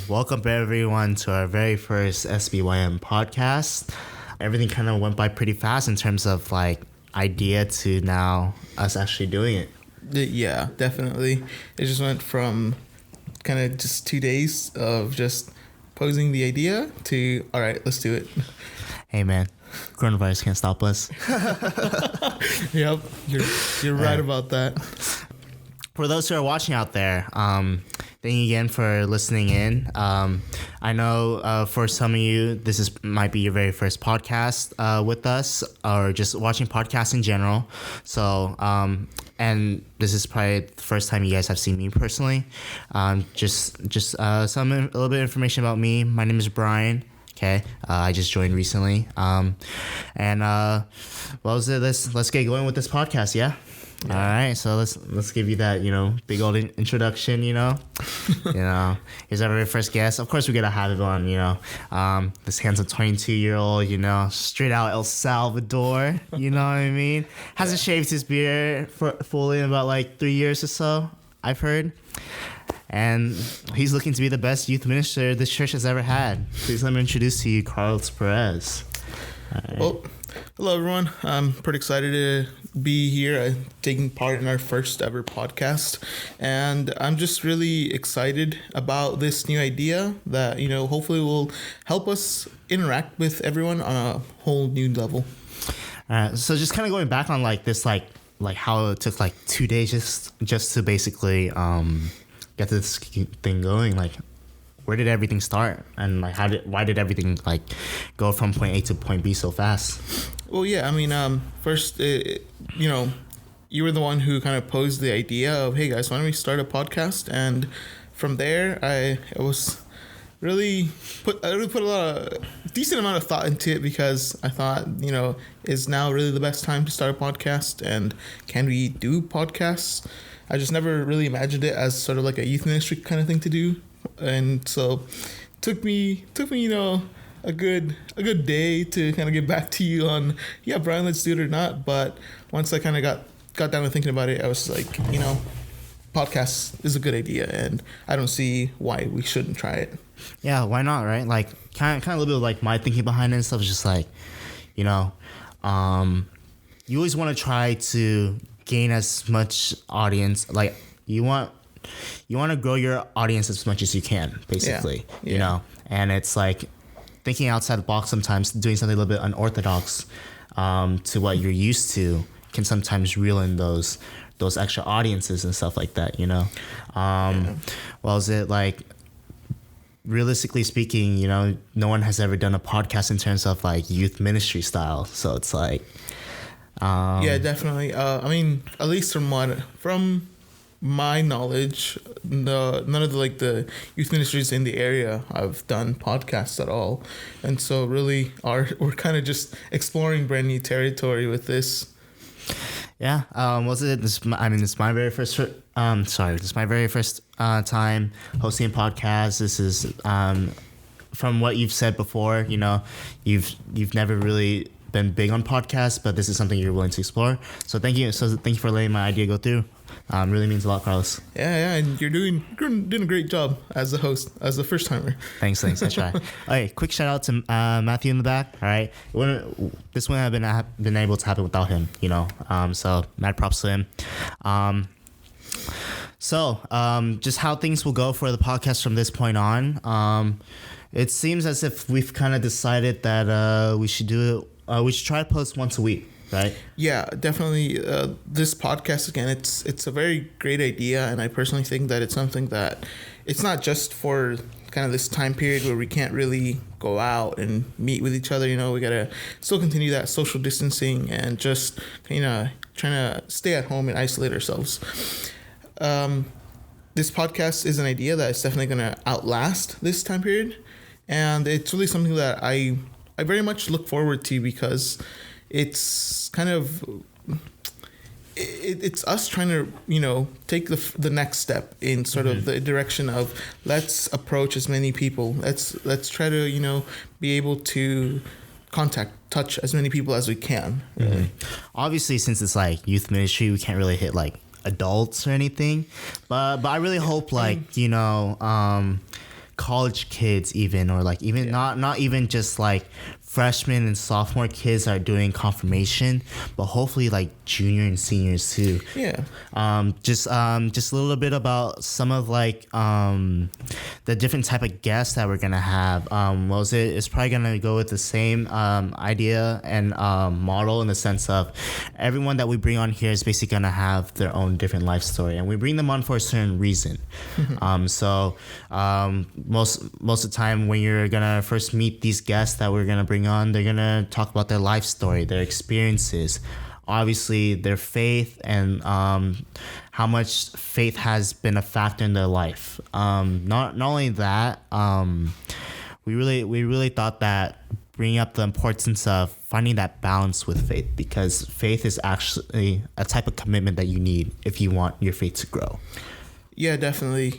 welcome everyone to our very first SBYM podcast. Everything kind of went by pretty fast in terms of like idea to now us actually doing it. Yeah, definitely. It just went from kind of just 2 days of just posing the idea to, all right, let's do it. Hey man, coronavirus can't stop us. Yep, you're right about that. For those who are watching out there, thank you again for listening in. I know for some of you, might be your very first podcast with us, or just watching podcasts in general. So, and this is probably the first time you guys have seen me personally. Just a little bit of information about me. My name is Brian. Okay, I just joined recently. Let's get going with this podcast. Yeah. All right, so let's give you that, big old introduction, here's our very first guest. Of course, we're going to have it on, this handsome 22-year-old, straight out El Salvador, you know what I mean? Hasn't shaved his beard fully in about like 3 years or so, I've heard. And he's looking to be the best youth minister this church has ever had. Please let me introduce to you Carlos Perez. Right. Well, hello, everyone. I'm pretty excited to be here taking part in our first ever podcast. And I'm just really excited about this new idea that, hopefully will help us interact with everyone on a whole new level. So just kind of going back on like this, like how it took like 2 days just to basically get this thing going. Like, where did everything start, and like why did everything like go from point A to point B so fast? Well, yeah, I mean, first, you were the one who kind of posed the idea of, hey guys, why don't we start a podcast? And from there, I really put a decent amount of thought into it, because I thought, is now really the best time to start a podcast, and can we do podcasts? I just never really imagined it as sort of like a youth ministry kind of thing to do. And so took me, a good day to kind of get back to you on, yeah, Brian, let's do it or not. But once I kind of got down to thinking about it, I was like, podcast is a good idea, and I don't see why we shouldn't try it. Yeah, why not, right? Like kind of a little bit of like my thinking behind it and stuff is just like, you always want to try to gain as much audience. Like you want to grow your audience as much as you can, basically. Yeah. And it's like thinking outside the box sometimes, doing something a little bit unorthodox to what you're used to can sometimes reel in those extra audiences and stuff like that, Well, is it like, realistically speaking, no one has ever done a podcast in terms of like youth ministry style. So it's like, yeah, definitely. I mean, at least from my knowledge, none of the youth ministries in the area have done podcasts at all, and so really we're kind of just exploring brand new territory with this. Yeah. This is my very first. This is my very first time hosting a podcast. This is from what you've said before. You've never really been big on podcasts, but this is something you're willing to explore. So thank you for letting my idea go through. Really means a lot, Carlos. Yeah, and you're doing a great job as the host, as the first timer. Thanks. I try. Okay, quick shout out to Matthew in the back. All right, this wouldn't have been able to happen without him. So mad props to him. Just how things will go for the podcast from this point on. It seems as if we've kind of decided that we should do it. We should try to post once a week, right? Yeah, definitely. This podcast, again, it's a very great idea, and I personally think that it's something that it's not just for kind of this time period where we can't really go out and meet with each other. We gotta still continue that social distancing and just trying to stay at home and isolate ourselves. This podcast is an idea that is definitely gonna outlast this time period, and it's really something that I very much look forward to, because it's kind of it's us trying to take the next step in sort of the direction of let's approach as many people, let's try to be able to touch as many people as we can. Obviously, since it's like youth ministry, we can't really hit like adults or anything, but I really hope like college kids even, or like even not even just like freshmen and sophomore kids are doing confirmation, but hopefully like junior and seniors too. Just a little bit about some of like the different type of guests that we're gonna have. It's probably gonna go with the same idea and model, in the sense of everyone that we bring on here is basically gonna have their own different life story, and we bring them on for a certain reason. Most of the time when you're gonna first meet these guests that we're gonna bring on, they're gonna talk about their life story, their experiences, obviously their faith, and how much faith has been a factor in their life. Not only that, we really thought that bringing up the importance of finding that balance with faith, because faith is actually a type of commitment that you need if you want your faith to grow. Yeah, definitely.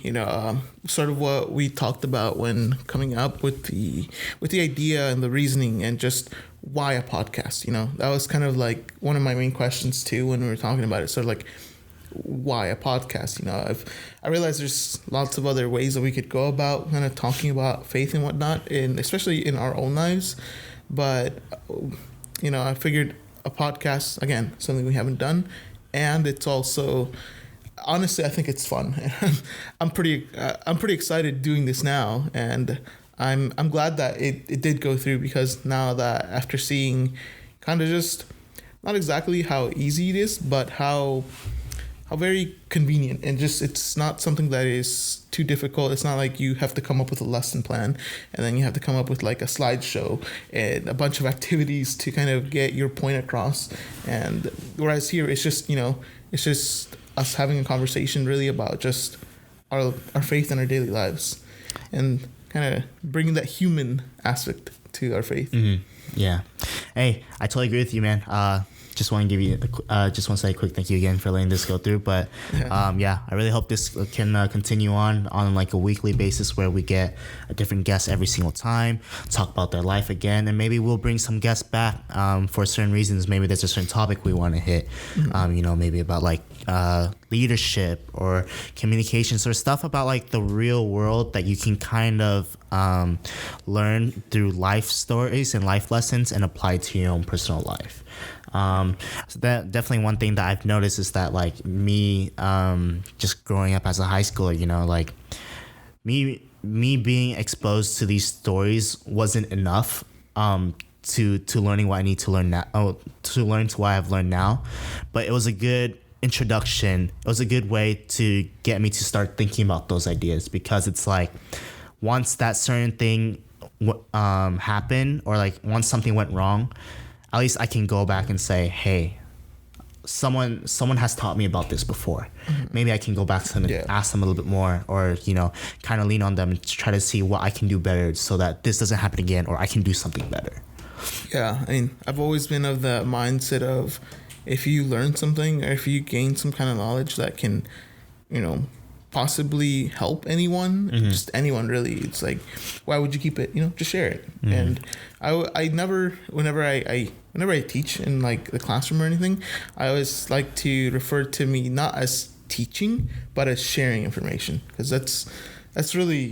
Sort of what we talked about when coming up with the idea and the reasoning, and just why a podcast. That was kind of like one of my main questions too when we were talking about it. Sort of like, why a podcast? I realize there's lots of other ways that we could go about kind of talking about faith and whatnot, and especially in our own lives. But I figured a podcast, again, something we haven't done, and it's also, honestly, I think it's fun. I'm pretty excited doing this now, and I'm glad that it did go through, because now that after seeing kind of just not exactly how easy it is, but how very convenient, and just it's not something that is too difficult. It's not like you have to come up with a lesson plan and then you have to come up with like a slideshow and a bunch of activities to kind of get your point across. And whereas here it's just it's just us having a conversation really about just our faith in our daily lives, and kind of bringing that human aspect to our faith. Mm-hmm. Yeah. Hey, I totally agree with you, man. Just want to give you, just want to say a quick thank you again for letting this go through. But I really hope this can continue on like a weekly basis, where we get a different guest every single time, talk about their life again, and maybe we'll bring some guests back for certain reasons. Maybe there's a certain topic we want to hit, maybe about like leadership or communications, or stuff about like the real world that you can kind of learn through life stories and life lessons and apply to your own personal life. So that definitely one thing that I've noticed is that like me just growing up as a high schooler, like me being exposed to these stories wasn't enough to learning what I need to learn now, to learn to what I've learned now. But it was a good introduction. It was a good way to get me to start thinking about those ideas, because it's like once that certain thing happened, or like once something went wrong, at least I can go back and say, hey, someone has taught me about this before. Mm-hmm. Maybe I can go back to them and ask them a little bit more, or kind of lean on them and try to see what I can do better so that this doesn't happen again, or I can do something better. Yeah, I mean, I've always been of the mindset of, if you learn something, or if you gain some kind of knowledge that can, possibly help anyone, just anyone really, it's like, why would you keep it? Just share it. Mm-hmm. And I never, whenever I teach in like the classroom or anything, I always like to refer to me not as teaching, but as sharing information, because that's really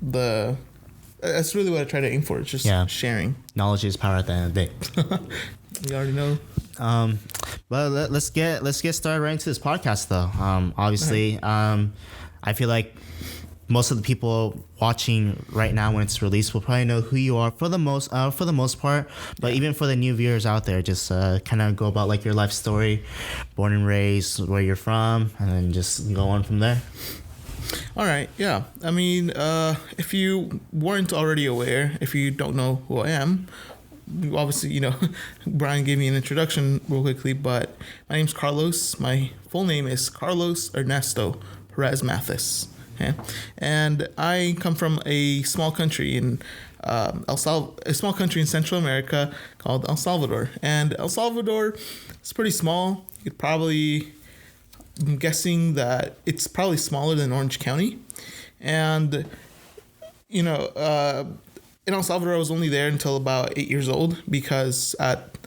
that's really what I try to aim for. It's just sharing. Knowledge is power at the end of the day. You already know. But let's get started right into this podcast, though. Obviously, I feel like most of the people watching right now, when it's released, will probably know who you are for the most part. But even for the new viewers out there, just kind of go about like your life story, born and raised, where you're from, and then just go on from there. All right. Yeah. I mean, if you weren't already aware, if you don't know who I am, obviously, Brian gave me an introduction real quickly, but my name's Carlos. My full name is Carlos Ernesto Perez Mathis. Okay? And I come from a small country in Central America called El Salvador. And El Salvador is pretty small. I'm guessing that it's probably smaller than Orange County. And, in El Salvador, I was only there until about 8 years old, because at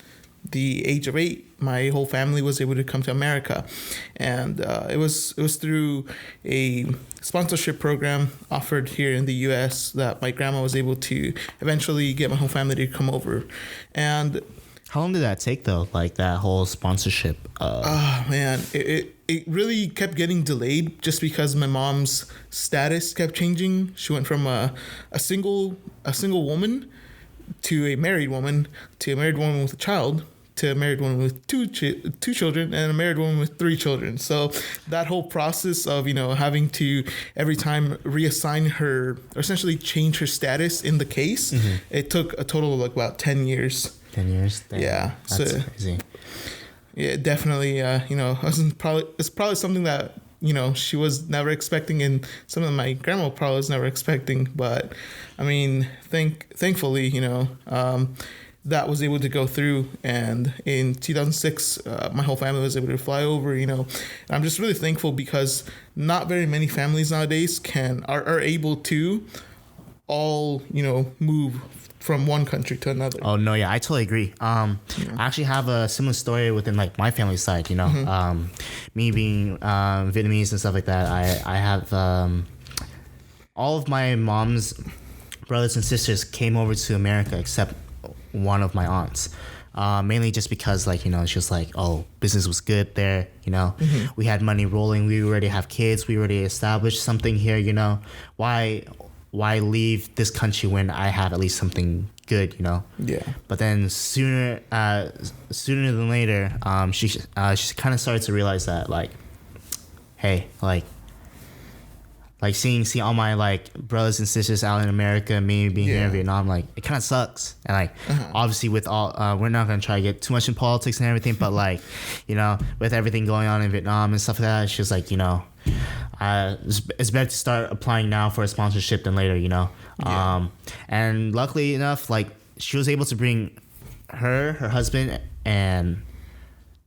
the age of 8, my whole family was able to come to America, and it was through a sponsorship program offered here in the U.S. that my grandma was able to eventually get my whole family to come over. And how long did that take though? Like that whole sponsorship? Oh man, it really kept getting delayed just because my mom's status kept changing. She went from a single woman to a married woman to a married woman with a child to a married woman with two children and a married woman with 3 children. So that whole process of, having to every time reassign her, or essentially change her status in the case, it took a total of like about 10 years. 10 years? Damn. Yeah. That's crazy. Yeah, definitely. It's probably something that, she was never expecting, and something that my grandma probably was never expecting. But I mean, thankfully, that was able to go through. And in 2006, my whole family was able to fly over, and I'm just really thankful because not very many families nowadays are able to all, move from one country to another. Oh no, yeah, I totally agree. I actually have a similar story within like my family side, me being Vietnamese and stuff like that. I have all of my mom's brothers and sisters came over to America except one of my aunts. Mainly just because it's just like, oh, business was good there, we had money rolling, we already have kids, we already established something here, why leave this country when I have at least something good, Yeah. But then sooner than later, she kind of started to realize that hey, seeing all my brothers and sisters out in America, me being here in Vietnam, it kind of sucks. And obviously with all, we're not gonna try to get too much in politics and everything, but with everything going on in Vietnam and stuff like that, it's just it's better to start applying now for a sponsorship than later, and luckily enough, she was able to bring her husband, and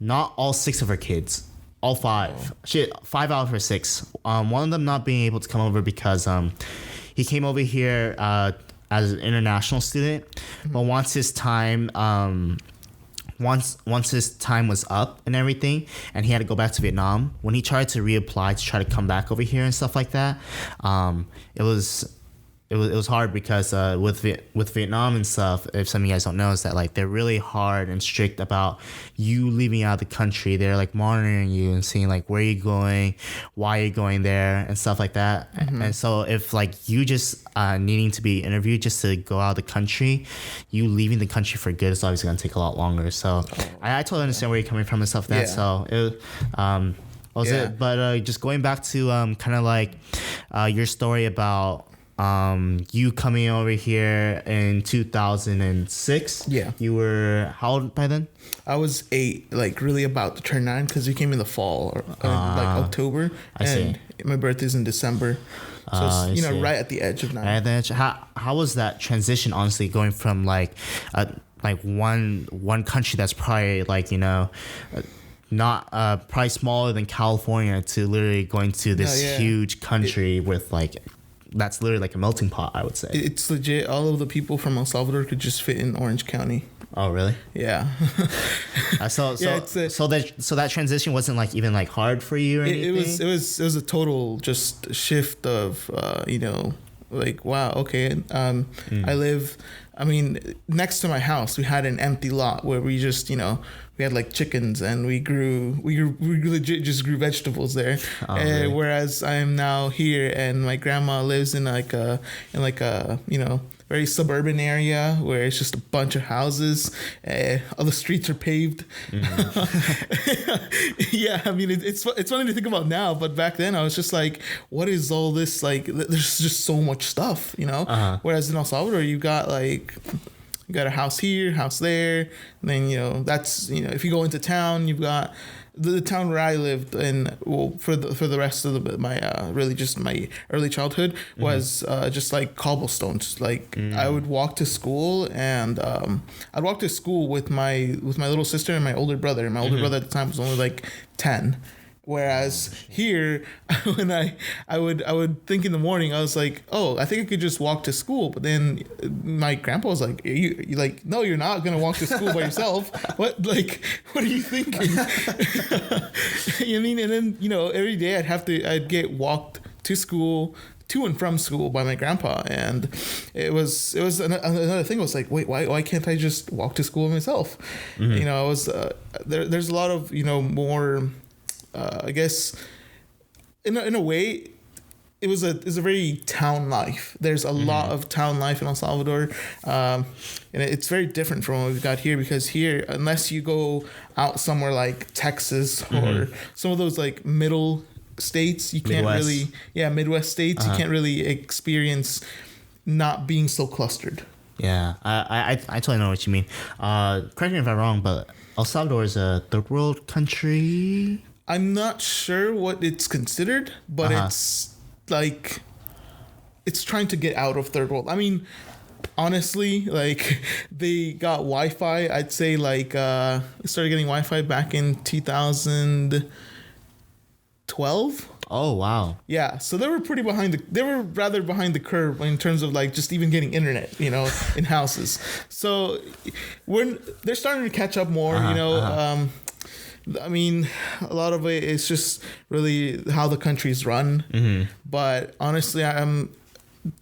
not all 6 of her kids, all 5. Shit, 5 out of her 6. One of them not being able to come over because he came over here as an international student, but once his time once his time was up and everything, and he had to go back to Vietnam, when he tried to reapply to try to come back over here and stuff like that, it was hard because with Vietnam and stuff, if some of you guys don't know, is that they're really hard and strict about you leaving out of the country. They're monitoring you and seeing where you're going, why you're going there, and stuff like that. And so if you just needing to be interviewed just to go out of the country, you leaving the country for good is obviously going to take a lot longer. So I totally understand where you're coming from and stuff like that. So it was it. But just going back to your story about you coming over here in 2006. Yeah. You were how old by then? I was 8, really about to turn 9, because we came in the fall, or October. I see. My birthday's in December. So it's, right at the edge of 9. Right at the edge. How was that transition, honestly, going from one country that's probably not probably smaller than California to literally going to this huge country with that's literally a melting pot, I would say. It's legit. All of the people from El Salvador could just fit in Orange County. Oh, really? Yeah. So that transition wasn't even hard for you or anything? It was a total just shift of wow, okay. I live, next to my house we had an empty lot where we just we had chickens, and we legit just grew vegetables there. Really? Whereas I am now here, and my grandma lives in a very suburban area where it's just a bunch of houses. All the streets are paved. Yeah, it's funny to think about now, but back then I was just what is all this? There's just so much stuff, Whereas in El Salvador, you got you got a house here, house there, and then that's if you go into town, you've got the town where I lived in. Well, for the rest of my really just my early childhood was just cobblestones. I would walk to school, and I'd walk to school with my little sister and my older brother. And my older brother at the time was only 10. Whereas here, when I would think in the morning, I was like, oh, I think I could just walk to school. But then my grandpa was like, you like, no, you're not gonna walk to school by yourself. What are you thinking? You mean? And then every day I'd get walked to school, to and from school by my grandpa, and it was another thing. I was like, wait, why can't I just walk to school myself? It was there's a lot of more. I guess in a way, it was a very town life. There's a lot of town life in El Salvador, and it's very different from what we've got here, because here, unless you go out somewhere like Texas or some of those like middle states, you can't Midwest states, you can't really experience not being so clustered. Yeah, I totally know what you mean. Correct me if I'm wrong, but El Salvador is a third world country. I'm not sure what it's considered, but it's like it's trying to get out of third world. I mean, honestly, like they got Wi-Fi. I'd say like they started getting Wi-Fi back in 2012. Oh wow. Yeah, so they were rather behind the curve in terms of like just even getting internet, in houses. So they're starting to catch up more, I mean, a lot of it is just really how the country's run. But honestly, I'm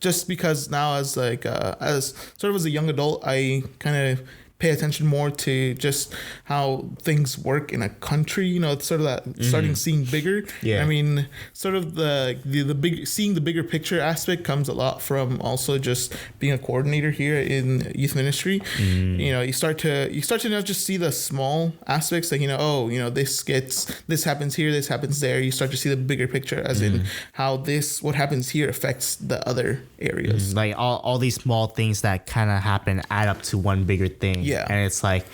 just because now as sort of as a young adult, I kind of pay attention more to just how things work in a country. It's sort of that starting seeing bigger. Yeah. I mean, sort of the big seeing the bigger picture aspect comes a lot from also just being a coordinator here in youth ministry. You start to not just see the small aspects, like this happens here, this happens there. You start to see the bigger picture, as in how what happens here affects the other areas. Like all these small things that kind of happen add up to one bigger thing. Yeah. And it's like,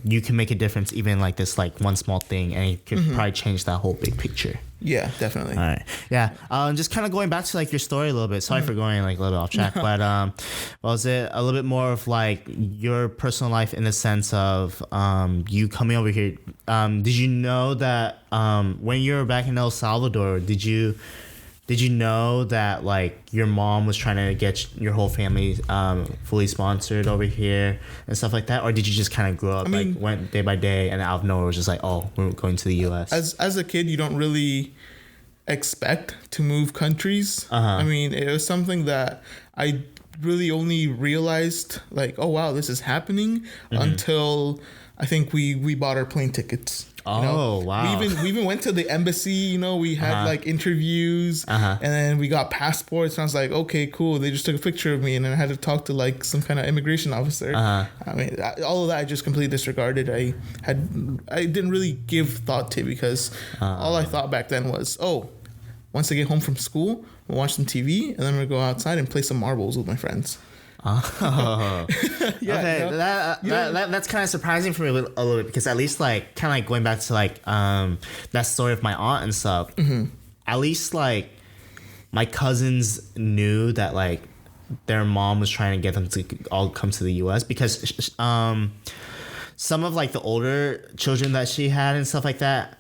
you can make a difference even like this, like one small thing, and it could probably change that whole big picture. Yeah, definitely. All right. Yeah. Just kind of going back to like your story a little bit. Sorry for going like a little bit off track, but was it a little bit more of like your personal life in the sense of you coming over here? Did you know that when you were back in El Salvador, did you know that like your mom was trying to get your whole family fully sponsored over here and stuff like that, or did you just kind of grow up, went day by day, and out of nowhere was just like, oh, we're going to the U.S.? As a kid, you don't really expect to move countries. I mean, it was something that I really only realized like, oh wow, this is happening until I think we bought our plane tickets. Oh wow! We even went to the embassy. We had like interviews, and then we got passports. And I was like, okay, cool. They just took a picture of me, and then I had to talk to like some kind of immigration officer. I mean, all of that I just completely disregarded. I didn't really give thought to, because all I thought back then was, oh, once I get home from school, we'll watch some TV, and then we'll go outside and play some marbles with my friends. Oh, yeah. Okay, that's kind of surprising for me a little bit, because at least like kind of like going back to like that story of my aunt and stuff. At least like my cousins knew that like their mom was trying to get them to all come to the U.S. because some of like the older children that she had and stuff like that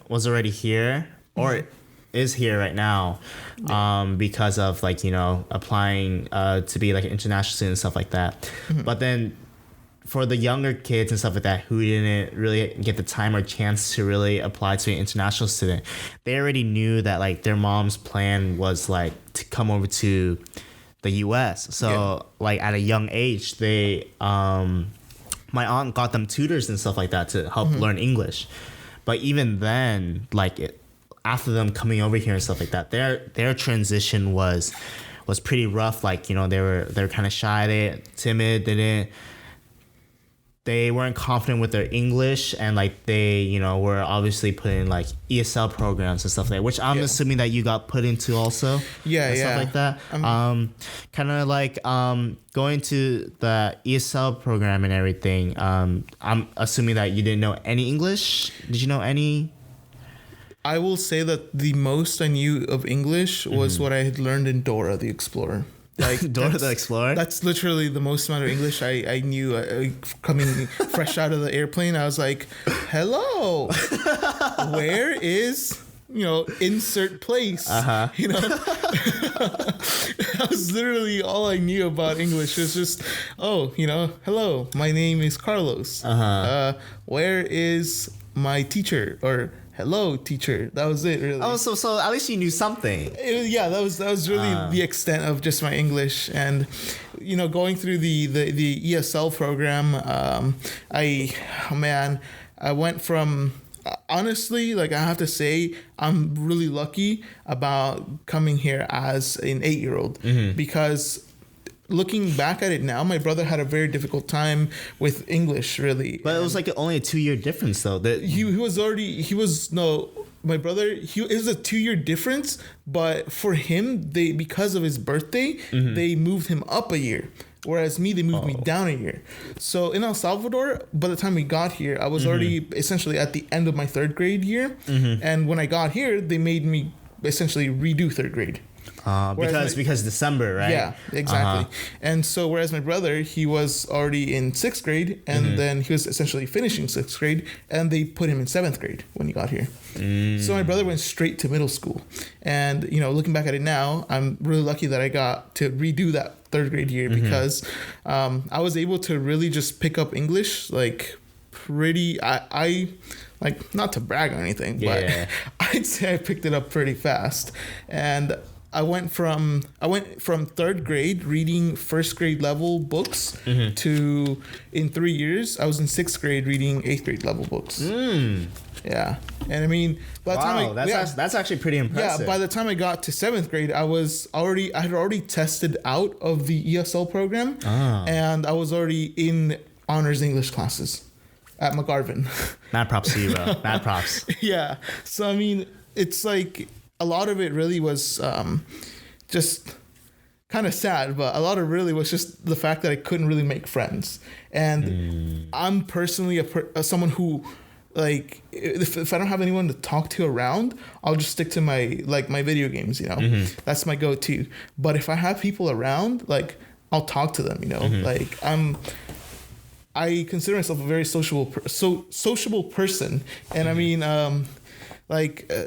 was already here or is here right now, because of like applying to be like an international student and stuff like that. But then for the younger kids and stuff like that who didn't really get the time or chance to really apply to an international student, they already knew that like their mom's plan was like to come over to the US. So like at a young age, they my aunt got them tutors and stuff like that to help learn English. But even then, like after them coming over here and stuff like that, their transition was pretty rough. Like, they were kind of shy, timid, they weren't confident with their English, and like they were obviously put in like ESL programs and stuff like that, which I'm assuming that you got put into also. Stuff like that. Kind of like going to the ESL program and everything. I'm assuming that you didn't know any English. Did you know any? I will say that the most I knew of English was what I had learned in Dora the Explorer. Like Dora the Explorer. That's literally the most amount of English I knew coming fresh out of the airplane. I was like, "Hello, where is insert place?" You know, that was literally all I knew about English. It was just, hello, my name is Carlos. Where is my teacher? Or hello, teacher. That was it, really. Oh, so at least you knew something. That was really the extent of just my English. And going through the ESL program, I went from, honestly, like, I have to say, I'm really lucky about coming here as an 8-year-old, because looking back at it now, my brother had a very difficult time with English, really. But it was like only a 2-year difference, though. That my brother, it was a 2-year difference, but for him, because of his birthday, they moved him up a year. Whereas me, they moved me down a year. So in El Salvador, by the time we got here, I was already essentially at the end of my 3rd grade year. And when I got here, they made me essentially redo 3rd grade. Because December, right? Yeah, exactly. And so whereas my brother, he was already in 6th grade, and then he was essentially finishing 6th grade, and they put him in 7th grade when he got here. So my brother went straight to middle school. And, looking back at it now, I'm really lucky that I got to redo that 3rd grade year, because I was able to really just pick up English, like, I like, not to brag or anything, but I'd say I picked it up pretty fast. And I went from 3rd grade reading 1st grade level books to, in 3 years, I was in 6th grade reading 8th grade level books. Yeah. And I mean, by the time that's actually pretty impressive. Yeah, by the time I got to 7th grade, I had already tested out of the ESL program, and I was already in honors English classes at McGarvin. Mad props to you, bro. Mad props. Yeah. So I mean, it's like, a lot of it really was just kind of sad, but a lot of it really was just the fact that I couldn't really make friends. And I'm personally someone who, like, if I don't have anyone to talk to around, I'll just stick to my video games, That's my go-to. But if I have people around, like, I'll talk to them, Like, I consider myself a very sociable person. And I mean,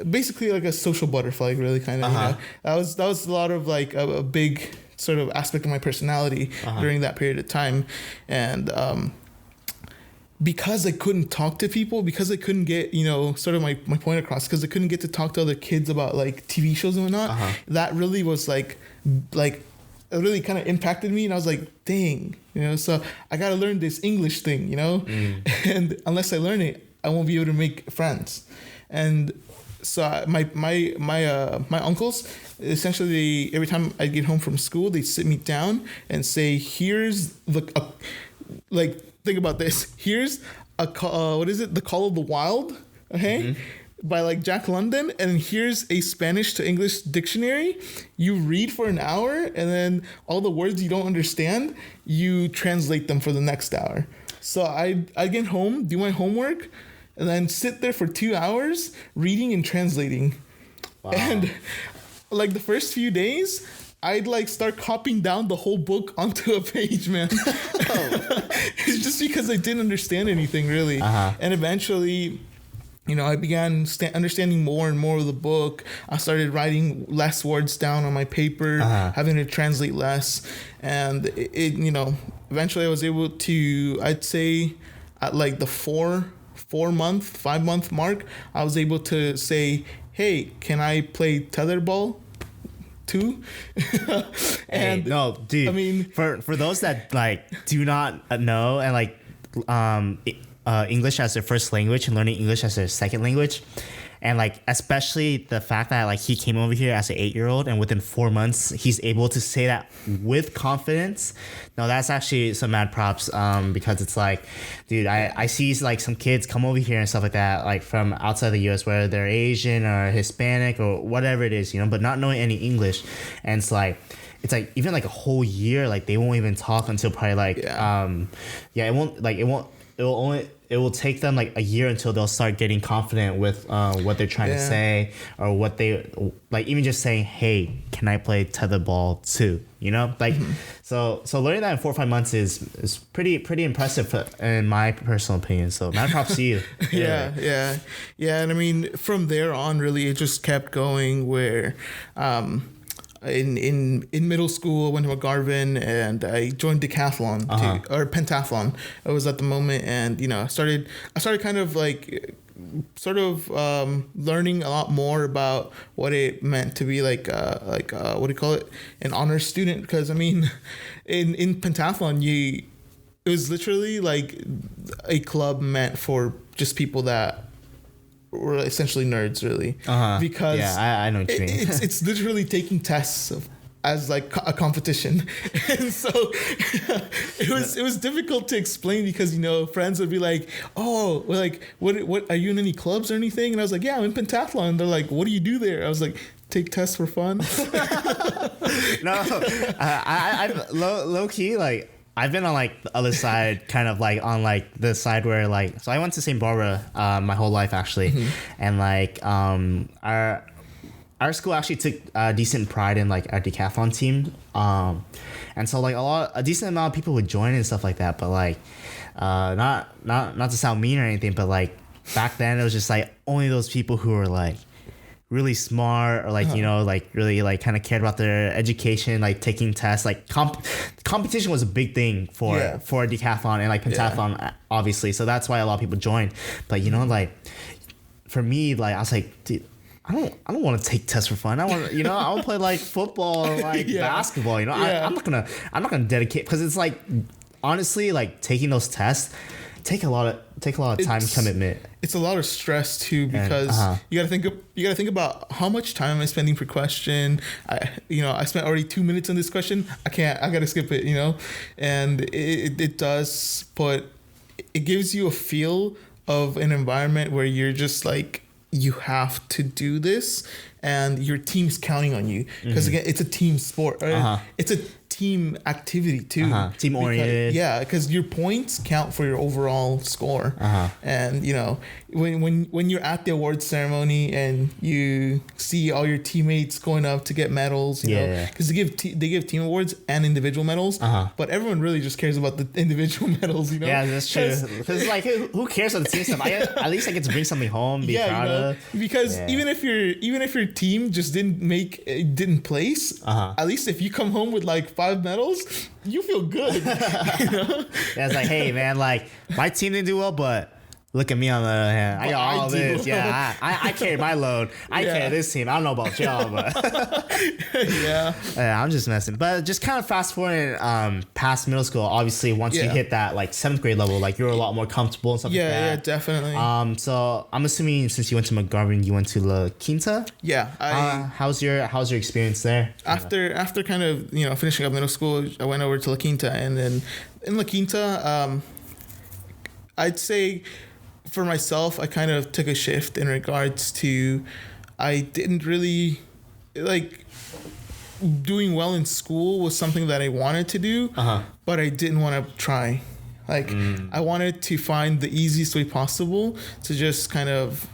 basically like a social butterfly, really, kind of. That was a lot of, like, a big sort of aspect of my personality during that period of time. And because I couldn't talk to people, because I couldn't get sort of my point across, because I couldn't get to talk to other kids about, like, TV shows and whatnot, that really was like it really kind of impacted me. And I was like, dang, so I gotta learn this English thing, and unless I learn it, I won't be able to make friends. And so my uncles, essentially, every time I get home from school, they sit me down and say, here's think about this. Here's The Call of the Wild, okay? By, like, Jack London. And here's a Spanish to English dictionary. You read for an hour, and then all the words you don't understand, you translate them for the next hour. So I get home, do my homework, and then sit there for 2 hours reading and translating. Wow. And, like, the first few days, I'd, like, start copying down the whole book onto a page, man. It's just because I didn't understand anything, really. And eventually, I began understanding more and more of the book. I started writing less words down on my paper, having to translate less. And it eventually I was able to, I'd say, at, like, the 5 month mark, I was able to say, hey, can I play tetherball too? And hey, no, dude, I mean, for those that, like, do not know, and, like, English as their first language and learning English as their second language, and, like, especially the fact that, like, he came over here as an 8-year-old, and within 4 months he's able to say that with confidence. No, that's actually some mad props, because it's like, dude, I see, like, some kids come over here and stuff like that, like, from outside the US, whether they're Asian or Hispanic or whatever it is, but not knowing any English. And it's like even, like, a whole year, like, they won't even talk until probably, like, it won't it will take them like a year until they'll start getting confident with what they're trying to say, or what they like, even just saying, hey, can I play tetherball too? You know, like so learning that in 4 or 5 months is pretty impressive in my personal opinion. So mad props to you. Yeah. And I mean, from there on, really, it just kept going where in middle school, I went to McGarvin and I joined decathlon or pentathlon. I was at the moment, and you know, I started kind of like learning a lot more about what it meant to be like what do you call it, an honor student. Because I mean, in pentathlon, it was literally like a club meant for just people that were essentially nerds, really. Because I know what you mean. it's literally taking tests as like a competition, and so it was difficult to explain, because you know, friends would be like, oh, well, like what are you in any clubs or anything? And I was like, yeah, I'm in pentathlon. And they're like, what do you do there? I was like, take tests for fun. No, I'm low key, like I've been on like the other side, kind of like on like the side where like, so I went to St. Barbara my whole life actually, and like our school actually took decent pride in like our decathlon team, and so like a decent amount of people would join and stuff like that. But like, not to sound mean or anything, but like back then it was just like only those people who were like really smart, or like you know, like really like kind of cared about their education, like taking tests, like competition was a big thing for decathlon and like pentathlon, obviously. So that's why a lot of people joined. But you know, like for me, like I was like, dude, I don't want to take tests for fun. I want to play like football or like basketball. You know, I'm not gonna dedicate, because it's like, honestly, like taking those tests take a lot of time commitment. It's a lot of stress too, because you gotta think about how much time am I spending per question. I spent already 2 minutes on this question. I gotta skip it. You know, and it does, but it gives you a feel of an environment where you're just like, you have to do this, and your team's counting on you, because again, it's a team sport. It's a team activity too. Team oriented. Because your points count for your overall score. And you know, when you're at the awards ceremony and you see all your teammates going up to get medals, you know, because they give team awards and individual medals, but everyone really just cares about the individual medals, you know. Yeah, that's true. Because like, who cares about the team stuff? At least I get to bring something home, be proud of. Because even if your team just didn't place, at least if you come home with like 5 medals, you feel good. You know? It's like, hey man, like my team didn't do well, but look at me on the other hand. I got all this. Yeah, I carry my load. I carry this team. I don't know about y'all, but I'm just messing. But just kind of fast forwarding past middle school. Obviously, once you hit that like 7th grade level, like you're a lot more comfortable and stuff like that. Yeah, definitely. So I'm assuming since you went to McGarvin, you went to La Quinta. Yeah. How's your experience there? After kind of, you know, finishing up middle school, I went over to La Quinta, and then in La Quinta, I'd say, for myself, I kind of took a shift in regards to, I didn't really like, doing well in school was something that I wanted to do, but I didn't want to try. Like, I wanted to find the easiest way possible to just kind of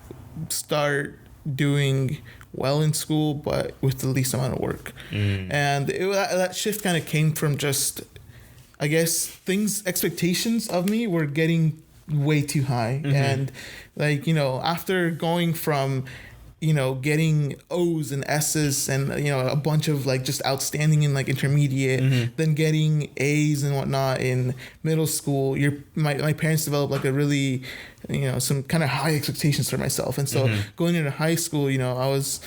start doing well in school, but with the least amount of work. And that shift kind of came from just, I guess, expectations of me were getting way too high. And like, you know, after going from, you know, getting O's and S's and, you know, a bunch of like just outstanding in like intermediate, then getting A's and whatnot in middle school, my parents developed like a really, you know, some kind of high expectations for myself. And so going into high school, you know, I was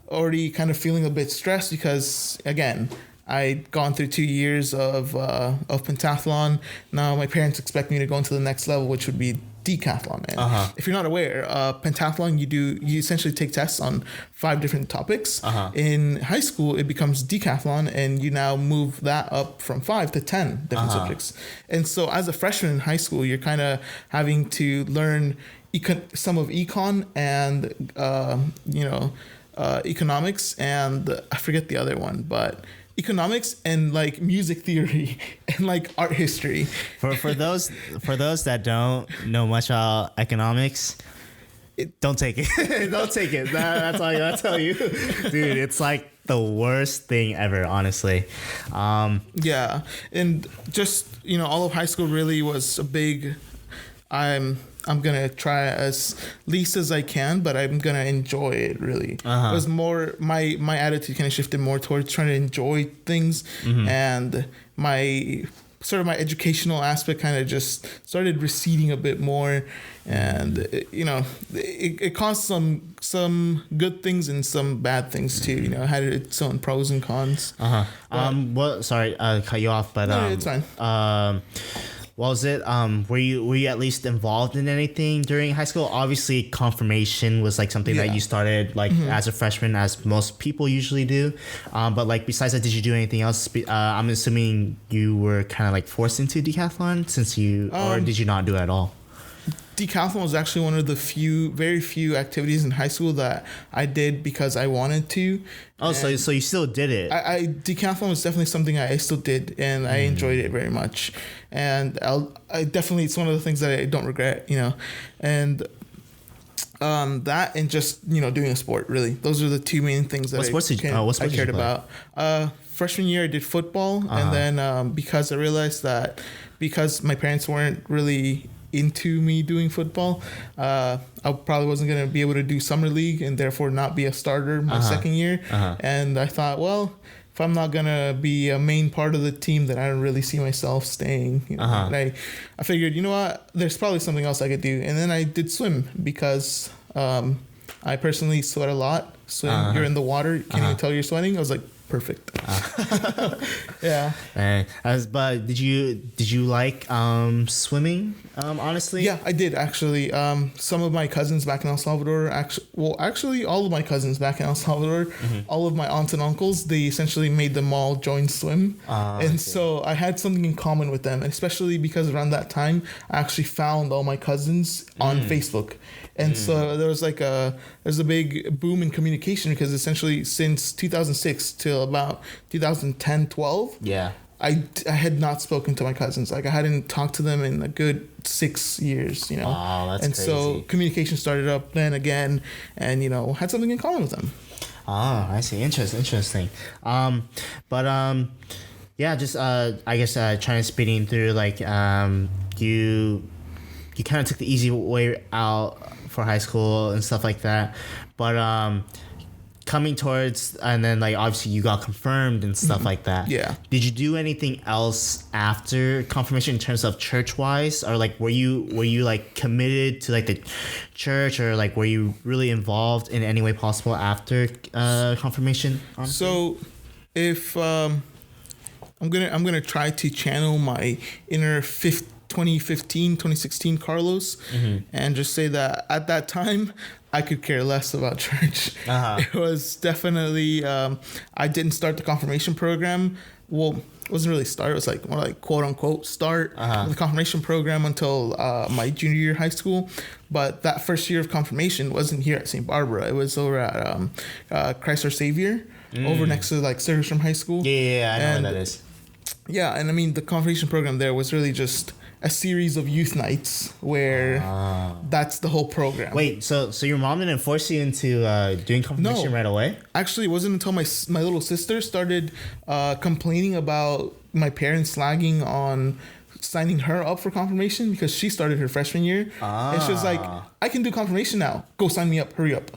already kind of feeling a bit stressed, because again, I'd gone through 2 years of pentathlon. Now my parents expect me to go into the next level, which would be decathlon. And if you're not aware, pentathlon, you essentially take tests on 5 different topics. In high school, it becomes decathlon, and you now move that up from 5 to 10 different subjects. And so as a freshman in high school, you're kind of having to learn some of econ and, you know, economics and I forget the other one, but economics and like music theory and like art history. For those that don't know much about economics, don't take it. Don't take it. That's all I gotta tell you, dude. It's like the worst thing ever, honestly. Yeah, and just all of high school really was a big. I'm gonna try as least as I can, but I'm gonna enjoy it really. It was more my attitude kind of shifted more towards trying to enjoy things, and my educational aspect kind of just started receding a bit more, and it caused some good things and some bad things too. It had its own pros and cons. Well, sorry, cut you off, but no, it's fine. What was it? Were you at least involved in anything during high school? Obviously, confirmation was like something that you started like as a freshman, as most people usually do. But like besides that, did you do anything else? I'm assuming you were kind of like forced into decathlon since or did you not do it at all? Decathlon was actually one of the very few activities in high school that I did because I wanted to. Oh, so you still did it? Decathlon was definitely something I still did, and I enjoyed it very much. And I definitely, it's one of the things that I don't regret, and that and just doing a sport. Really, those are the two main things that I cared about. Freshman year I did football, and then because I realized that because my parents weren't really into me doing football, I probably wasn't going to be able to do summer league and therefore not be a starter my second year. And I thought, well, if I'm not going to be a main part of the team, then I don't really see myself staying. And I figured, you know what, there's probably something else I could do. And then I did swim because I personally sweat a lot. Swim, you're in the water, can't even tell you're sweating. I was like, perfect. Yeah. But did you like swimming? Honestly. Yeah, I did actually. Some of my cousins back in El Salvador, actually all of my cousins back in El Salvador, all of my aunts and uncles, they essentially made them all join swim, and so I had something in common with them, and especially because around that time I actually found all my cousins on Facebook. And so there's a big boom in communication because essentially since 2006 till about 2010, 12, I had not spoken to my cousins. Like I hadn't talked to them in a good 6 years, Oh, that's and crazy. so communication started up then again, and had something in common with them. Oh, I see. Interesting. Yeah, just I guess trying to speeding through like you kind of took the easy way out for high school and stuff like that, but coming towards, and then like obviously you got confirmed and stuff like that. Yeah. Did you do anything else after confirmation in terms of church wise, or like were you like committed to like the church, or like were you really involved in any way possible after confirmation? Honestly? So if I'm gonna try to channel my inner 2015, 2016 Carlos, and just say that at that time I could care less about church. It was definitely I didn't start the confirmation program. Well, it wasn't really start. It was like more like quote unquote start the confirmation program until my junior year of high school. But that first year of confirmation wasn't here at St. Barbara. It was over at Christ Our Savior, over next to like Sergstrom High School. Yeah, I know where that is. Yeah, and I mean the confirmation program there was really just a series of youth nights where that's the whole program. Wait, so your mom didn't force you into doing confirmation right away? Actually, it wasn't until my little sister started complaining about my parents slagging on signing her up for confirmation because she started her freshman year. And she was like, I can do confirmation now. Go sign me up. Hurry up.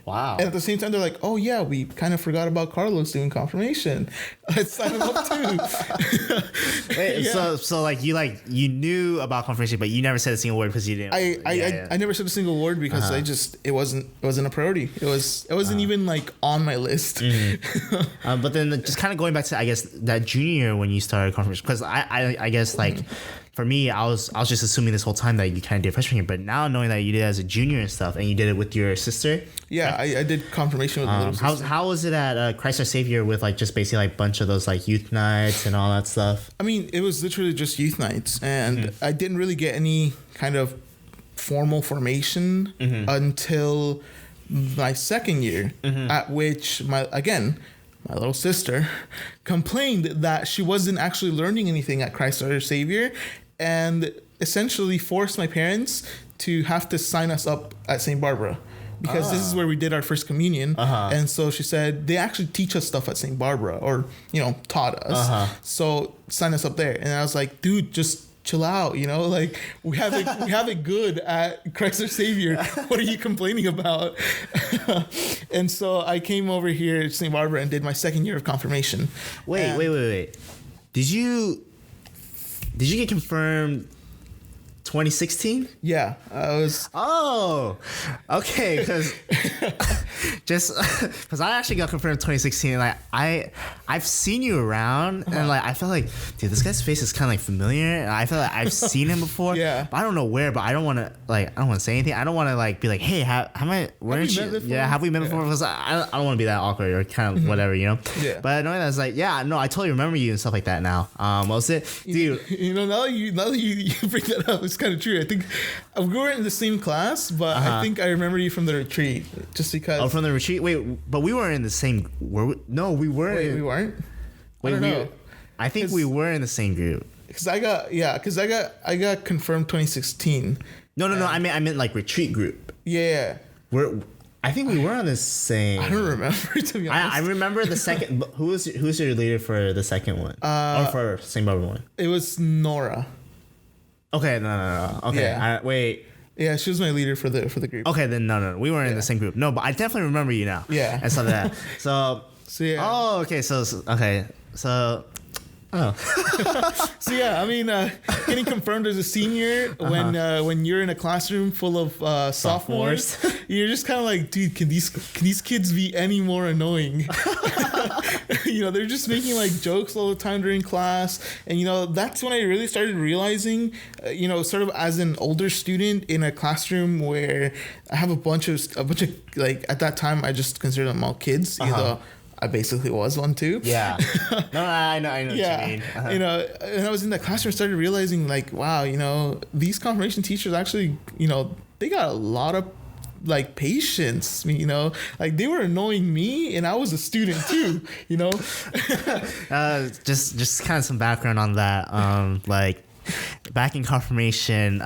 Wow. And at the same time, they're like, oh, yeah, we kind of forgot about Carlos doing confirmation. Let's sign him up, too. Wait, Yeah. So you knew about confirmation, but you never said a single word because you didn't. I never said a single word because it wasn't a priority. It wasn't even like on my list. But then just kind of going back to, I guess, that junior year when you started confirmation, because I guess like for me, I was just assuming this whole time that you kind of did freshman year, but now knowing that you did it as a junior and stuff, and you did it with your sister. Yeah, I did confirmation with the little sister. How was it at Christ Our Savior with like just basically like a bunch of those like youth nights and all that stuff? I mean, it was literally just youth nights, and I didn't really get any kind of formal formation until my second year, at which my little sister complained that she wasn't actually learning anything at Christ Our Savior, and essentially forced my parents to have to sign us up at St. Barbara. Because this is where we did our first communion. And so she said, they actually teach us stuff at St. Barbara, or, taught us. So sign us up there. And I was like, dude, just chill out, like we have it good at Christ Our Savior. What are you complaining about? And so I came over here to St. Barbara and did my second year of confirmation. Wait. Did you get confirmed 2016? Yeah, I was. Oh, okay. Because I actually got confirmed 2016. Like I've seen you around, and like I felt like, dude, this guy's face is kind of like familiar. And I feel like I've seen him before. Yeah. But I don't know where. But I don't want to say anything. I don't want to like be like, hey, have we met before? Yeah, have we met before? Because I don't want to be that awkward or kind of whatever, Yeah. But knowing that, I was like, yeah, no, I totally remember you and stuff like that now. What was it, dude? Now that you bring that up, it's kind of true. I think we were in the same class, but I think I remember you from the retreat, just because. Oh, from the retreat? Wait, but we weren't in the same. Were we? No, we weren't. Wait, we weren't. Wait, I don't know. I think we were in the same group. Because I got confirmed 2016. No. I meant like retreat group. Yeah. I think we were on the same. I don't remember, to be honest. I remember the second. Who's your leader for the second one? Or for St. Barbara one? It was Nora. Okay, no. Okay, Yeah. wait. Yeah, she was my leader for the group. Okay, then no. We weren't in the same group. No, but I definitely remember you now. Yeah. And stuff like that. So yeah. Oh, okay. So. Oh. So yeah, I mean, getting confirmed as a senior when you're in a classroom full of sophomores, you're just kind of like, dude, can these kids be any more annoying? They're just making like jokes all the time during class, and that's when I really started realizing, sort of as an older student in a classroom where I have a bunch of like, at that time I just considered them all kids, though I basically was one too. Yeah. No, I know what you mean. And I was in that classroom, started realizing like, wow, these confirmation teachers actually, they got a lot of like patience, like they were annoying me and I was a student too, Just kind of some background on that. Like back in confirmation,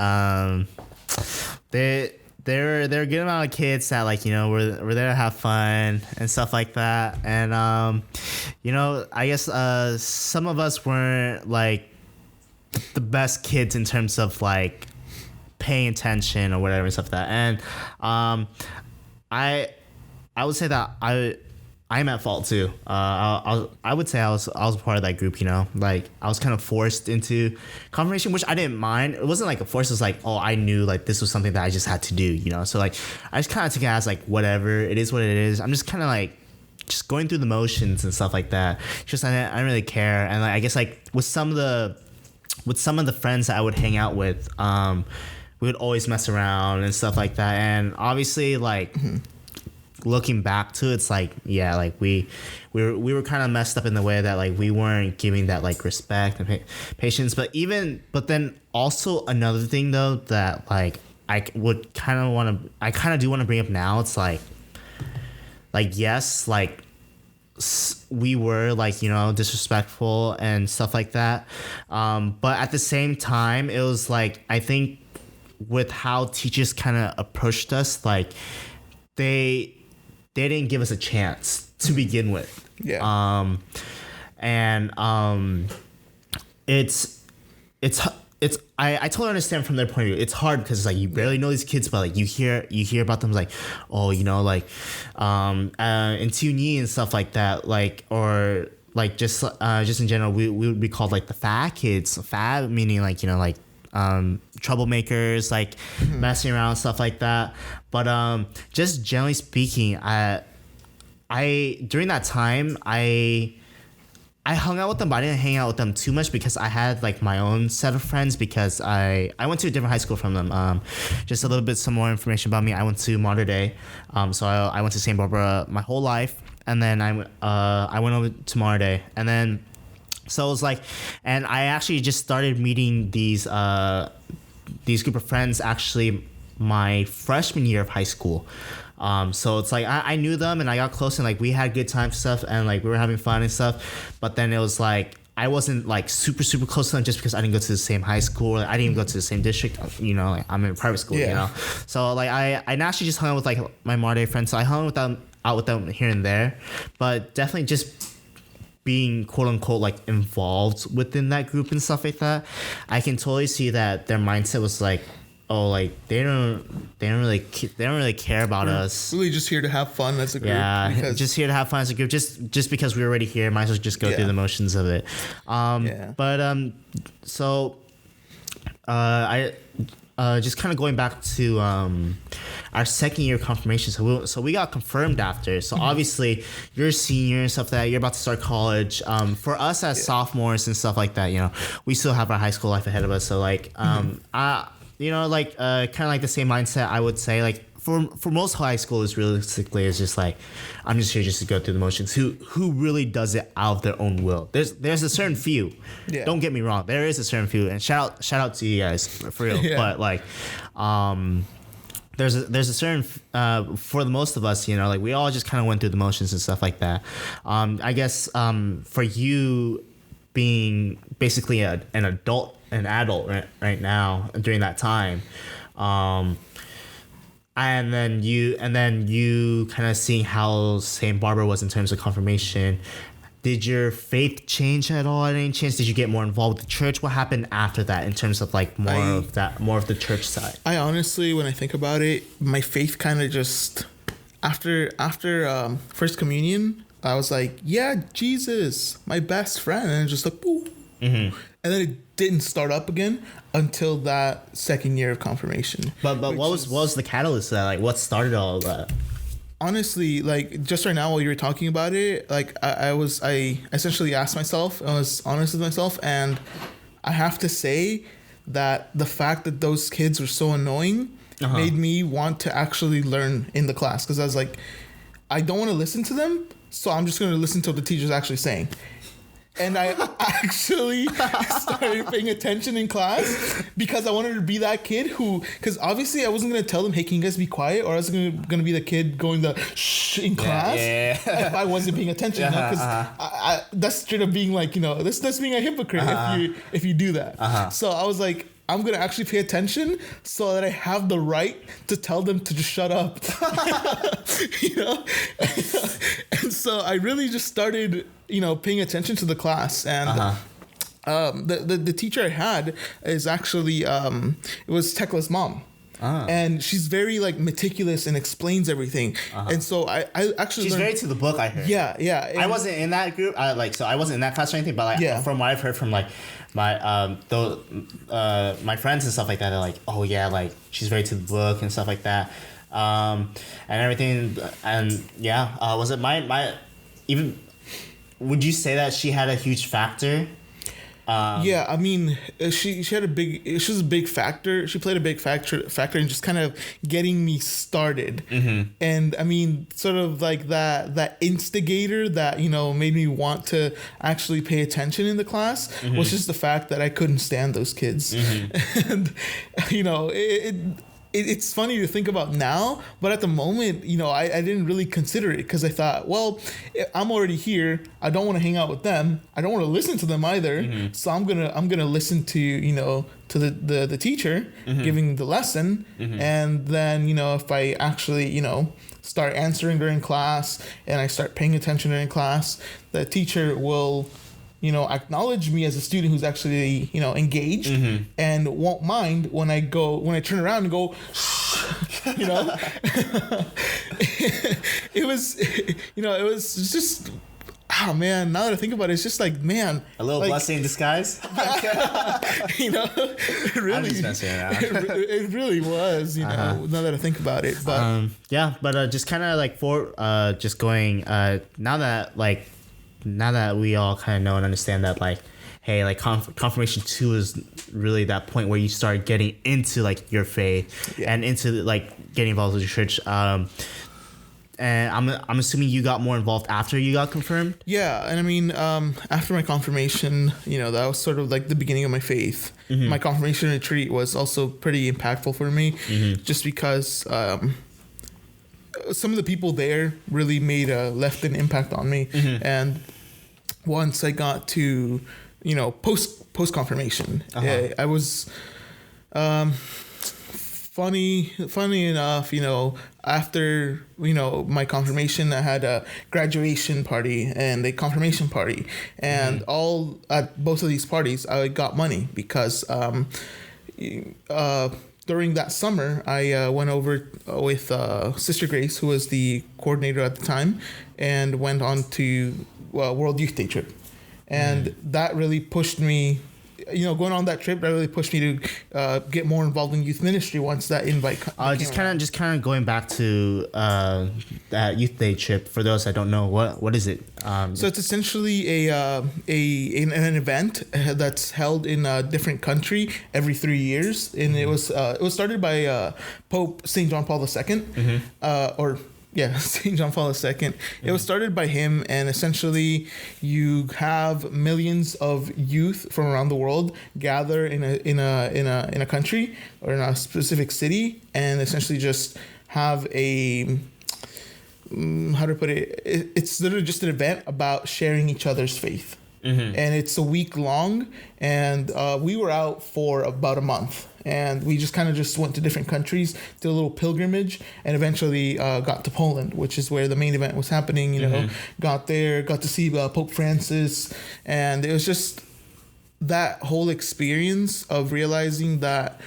there were a good amount of kids that like were there to have fun and stuff like that, and I guess some of us weren't like the best kids in terms of like paying attention or whatever and stuff like that, and I would say that I'm at fault too. I would say I was part of that group, like I was kind of forced into confirmation, which I didn't mind. It wasn't like a force. It was like, oh, I knew like this was something that I just had to do, So like I just kind of took it as like, whatever, it is what it is. I'm just kind of like just going through the motions and stuff like that. Just I didn't really care. And like I guess like with some of the friends that I would hang out with, we would always mess around and stuff like that. And obviously like. Looking back to it, it's like, yeah, like we were kind of messed up in the way that like we weren't giving that like respect and patience. But then also another thing though that like I kind of do want to bring up now. It's like yes, like we were like disrespectful and stuff like that. But at the same time, it was like I think with how teachers kind of approached us, like they didn't give us a chance to begin with. Yeah. I totally understand from their point of view. It's hard because it's like you barely know these kids, but like you hear about them like, oh, like in Tuni and stuff like that, like, or like just in general, we would be called like the fat kids. Fat meaning like like troublemakers, like messing around, stuff like that. But just generally speaking, I during that time I hung out with them, but I didn't hang out with them too much because I had like my own set of friends, because I went to a different high school from them. Just a little bit some more information about me. I went to Mater Dei, so I went to St. Barbara my whole life, and then I went over to Mater Dei, and then so it was like, and I actually just started meeting these group of friends actually my freshman year of high school. So it's like I knew them and I got close and like we had good times and stuff and like we were having fun and stuff. But then it was like I wasn't like super close to them just because I didn't go to the same high school. I didn't even go to the same district. You know, like, I'm in private school. Yeah. You know, so like I naturally just hung out with like my modern day friends. So I hung out with them here and there, but definitely just being quote unquote like involved within that group and stuff like that. I can totally see that their mindset was like, oh, like they don't really care about us. Really just here to have fun as a group. Yeah, just here to have fun as a group. Just because we're already here, might as well just go through the motions of it. So I just kind of going back to our second year confirmation. So we got confirmed after. So obviously you're a senior and stuff like that. You're about to start college. For us as sophomores and stuff like that, you know, we still have our high school life ahead of us. So like, you know, like kind of like the same mindset. I would say like for most high schoolers, realistically, it's just like I'm just here just to go through the motions. Who really does it out of their own will? There's a certain few. Yeah. Don't get me wrong. There is a certain few, and shout out to you guys for real. Yeah. But like, there's a certain for the most of us, you know, like we all just kind of went through the motions and stuff like that. I guess for you being basically an adult right now during that time, and then you kind of seeing how St. Barbara was in terms of confirmation. Did your faith change at all at any chance? Did you get more involved with the church? What happened after that in terms of like more of the church side? I honestly, when I think about it, my faith kind of just after First Communion, I was like, yeah, Jesus, my best friend, and just like, boom. Mm-hmm. And then it didn't start up again until that second year of confirmation. But what was the catalyst to that? Like, what started all of that? Honestly, like just right now while you were talking about it, like I essentially asked myself, I was honest with myself, and I have to say that the fact that those kids were so annoying made me want to actually learn in the class, because I was like, I don't want to listen to them, so I'm just going to listen to what the teacher's actually saying. And I actually started paying attention in class because I wanted to be that kid because obviously I wasn't going to tell them, hey, can you guys be quiet? Or I was going to be the kid going the shh in class if I wasn't paying attention. Because that's straight up being like, you know, that's being a hypocrite if you do that. So I was like, I'm going to actually pay attention so that I have the right to tell them to just shut up. You know? And so I really just started, you know, paying attention to the class. And the teacher I had is actually, it was Tekla's mom. And she's very like meticulous and explains everything. And so I actually she's very to the book, I heard. Yeah. And I wasn't in that group. I wasn't in that class or anything, but like from what I've heard from like my my friends and stuff like that, they're like, oh yeah, like she's very to the book and stuff like that. And everything, and was it my even would you say that she had a huge factor? I mean, she was a big factor. She played a big factor in just kind of getting me started. Mm-hmm. And I mean, sort of like that instigator that, you know, made me want to actually pay attention in the class was just the fact that I couldn't stand those kids. Mm-hmm. And, you know, it's funny to think about now, but at the moment, you know, I didn't really consider it because I thought, well, I'm already here. I don't want to hang out with them. I don't want to listen to them either. Mm-hmm. So I'm gonna listen to, you know, to the teacher giving the lesson, and then, you know, if I actually, you know, start answering during class and I start paying attention during class, the teacher will, you know, acknowledge me as a student who's actually, you know, engaged and won't mind when I turn around and go, you know. It was just, oh man, now that I think about it, it's just like, man. A little blessing in disguise? You know, it really, I'm just messing around. It really was, you know, now that I think about it. But just kind of like just going, now that we all kind of know and understand that, like, hey, like confirmation 2 is really that point where you start getting into like your faith and into like getting involved with your church. And I'm assuming you got more involved after you got confirmed. Yeah, and I mean, after my confirmation, you know, that was sort of like the beginning of my faith. Mm-hmm. My confirmation retreat was also pretty impactful for me, just because. some of the people there really left an impact on me. And once I got to, post confirmation, I was funny enough, after, my confirmation, I had a graduation party and a confirmation party, and all at both of these parties, I got money because, during that summer, I went over with Sister Grace, who was the coordinator at the time, and went on to World Youth Day trip. And that really pushed me, going on that trip, that really pushed me to get more involved in youth ministry once that invite just kind of going back to that Youth Day trip. For those that don't know, what is it? So it's essentially an event that's held in a different country every 3 years, and it was started by Pope St. John Paul II, St. John Paul II. It was started by him, and essentially you have millions of youth from around the world gather in a country or in a specific city, and essentially just have a how to put it. It's literally just an event about sharing each other's faith. And it's a week long, and we were out for about a month, and we just kind of went to different countries, did a little pilgrimage, and eventually got to Poland, which is where the main event was happening. Got there, got to see Pope Francis, and it was just that whole experience of realizing that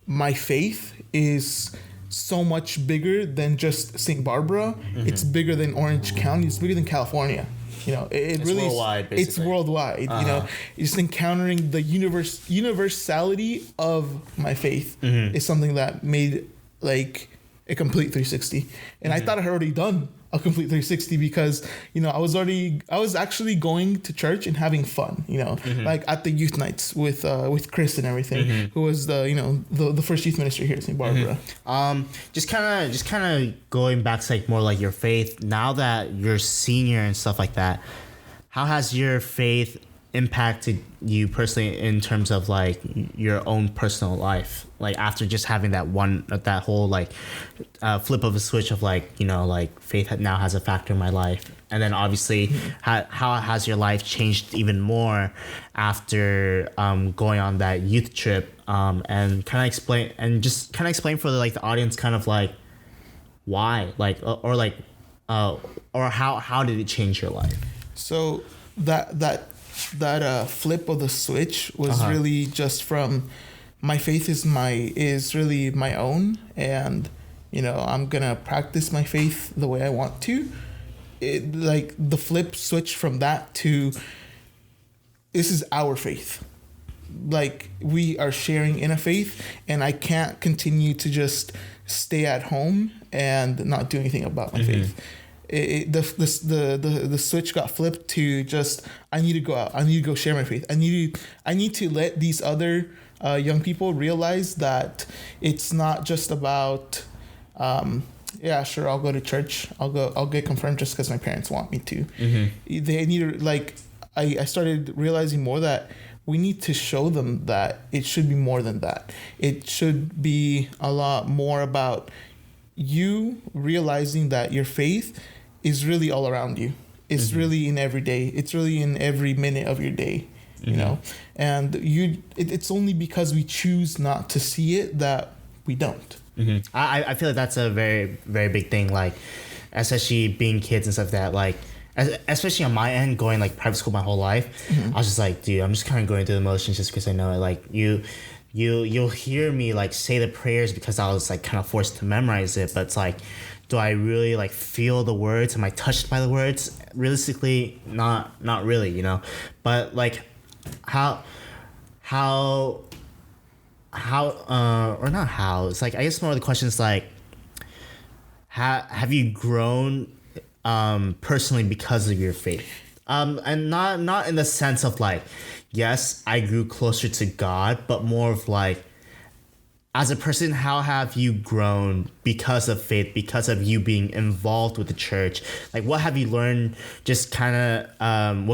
my faith is so much bigger than just St. Barbara. It's bigger than Orange County. It's bigger than California. It's really worldwide, basically. It's worldwide. Just encountering the universality of my faith is something that made like a complete 360. And I thought I had already done a complete 360 because I was actually going to church and having fun. Like at the youth nights with Chris and everything, who was the first youth minister here at St. Barbara. Just kind of going back to like more like your faith now that you're senior and stuff like that. How has your faith impacted you personally in terms of like your own personal life, like after just having that whole like flip of a switch of like like faith now has a factor in my life, and then obviously how has your life changed even more after going on that youth trip, and kind of explain for the audience kind of like why, like or how did it change your life? So that flip of the switch was really just from my faith is really my own, and I'm gonna practice my faith the way I want to. Like the flip switch from that to this is our faith. Like we are sharing in a faith, and I can't continue to just stay at home and not do anything about my faith. The switch got flipped to just I need to go out. I need to go share my faith. I need to let these other young people realize that it's not just about sure, I'll go to church. I'll get confirmed just because my parents want me to. They need to I started realizing more that we need to show them that it should be more than that. It should be a lot more about you realizing that your faith is really all around you. It's really in every day. It's really in every minute of your day, and it's only because we choose not to see it that we don't. I feel like that's a very, very big thing, like especially being kids and stuff that like, especially on my end, going like private school my whole life, I was just like, dude, I'm just kind of going through the motions just because I know it. Like you'll hear me like say the prayers because I was like kind of forced to memorize it, but it's like, do I really like feel the words? Am I touched by the words? Realistically, not really, but like how or not how, it's like, I guess more of the question is like, have you grown personally because of your faith? And not in the sense of like, yes, I grew closer to God, but more of like, as a person, how have you grown because of faith, because of you being involved with the church? Like, what have you learned? Just kind of,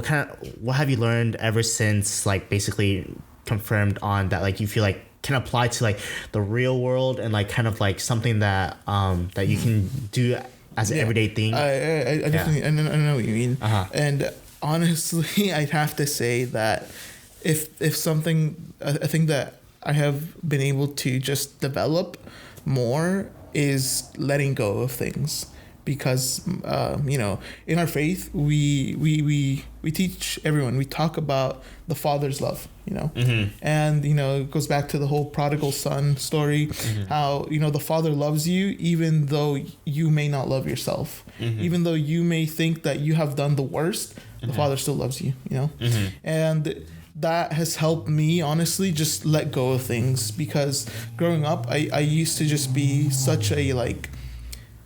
what have you learned ever since, like, basically confirmed on that, like, you feel like can apply to like the real world and like kind of like something that that you can do as an everyday thing. I definitely I know what you mean. And honestly, I'd have to say that if something, a thing that I have been able to just develop more is letting go of things. Because in our faith we teach everyone, we talk about the Father's love, and it goes back to the whole prodigal son story, how the Father loves you even though you may not love yourself, even though you may think that you have done the worst, the Father still loves you, and that has helped me honestly just let go of things, because growing up I used to just be such a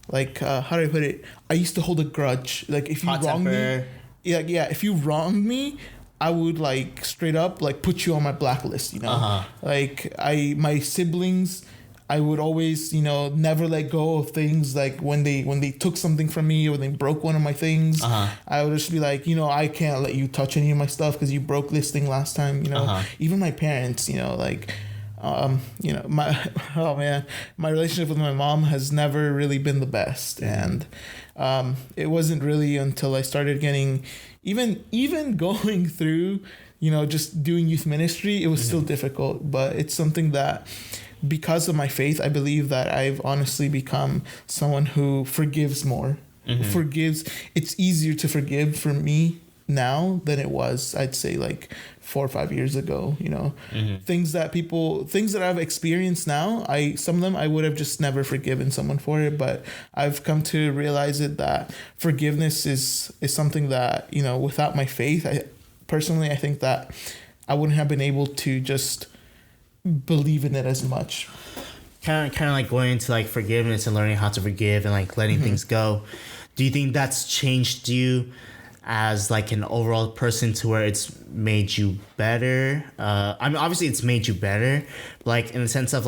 how do I put it? I used to hold a grudge. Like if you wronged me, if you wronged me, I would straight up put you on my blacklist. My siblings, I would always never let go of things. Like when they took something from me or they broke one of my things, I would just be like, I can't let you touch any of my stuff because you broke this thing last time. Even my parents, my relationship with my mom has never really been the best, and it wasn't really until I started getting even going through just doing youth ministry, it was still difficult, but it's something that because of my faith, I believe that I've honestly become someone who forgives more. Forgives. It's easier to forgive for me now than it was, I'd say 4 or 5 years ago. Things that I've experienced now, some of them I would have just never forgiven someone for it, but I've come to realize that forgiveness is something that without my faith, I think that I wouldn't have been able to just believe in it as much. Kind of like going into forgiveness and learning how to forgive and letting things go. Do you think that's changed you as an overall person to where it's made you better? I mean, obviously it's made you better, in the sense of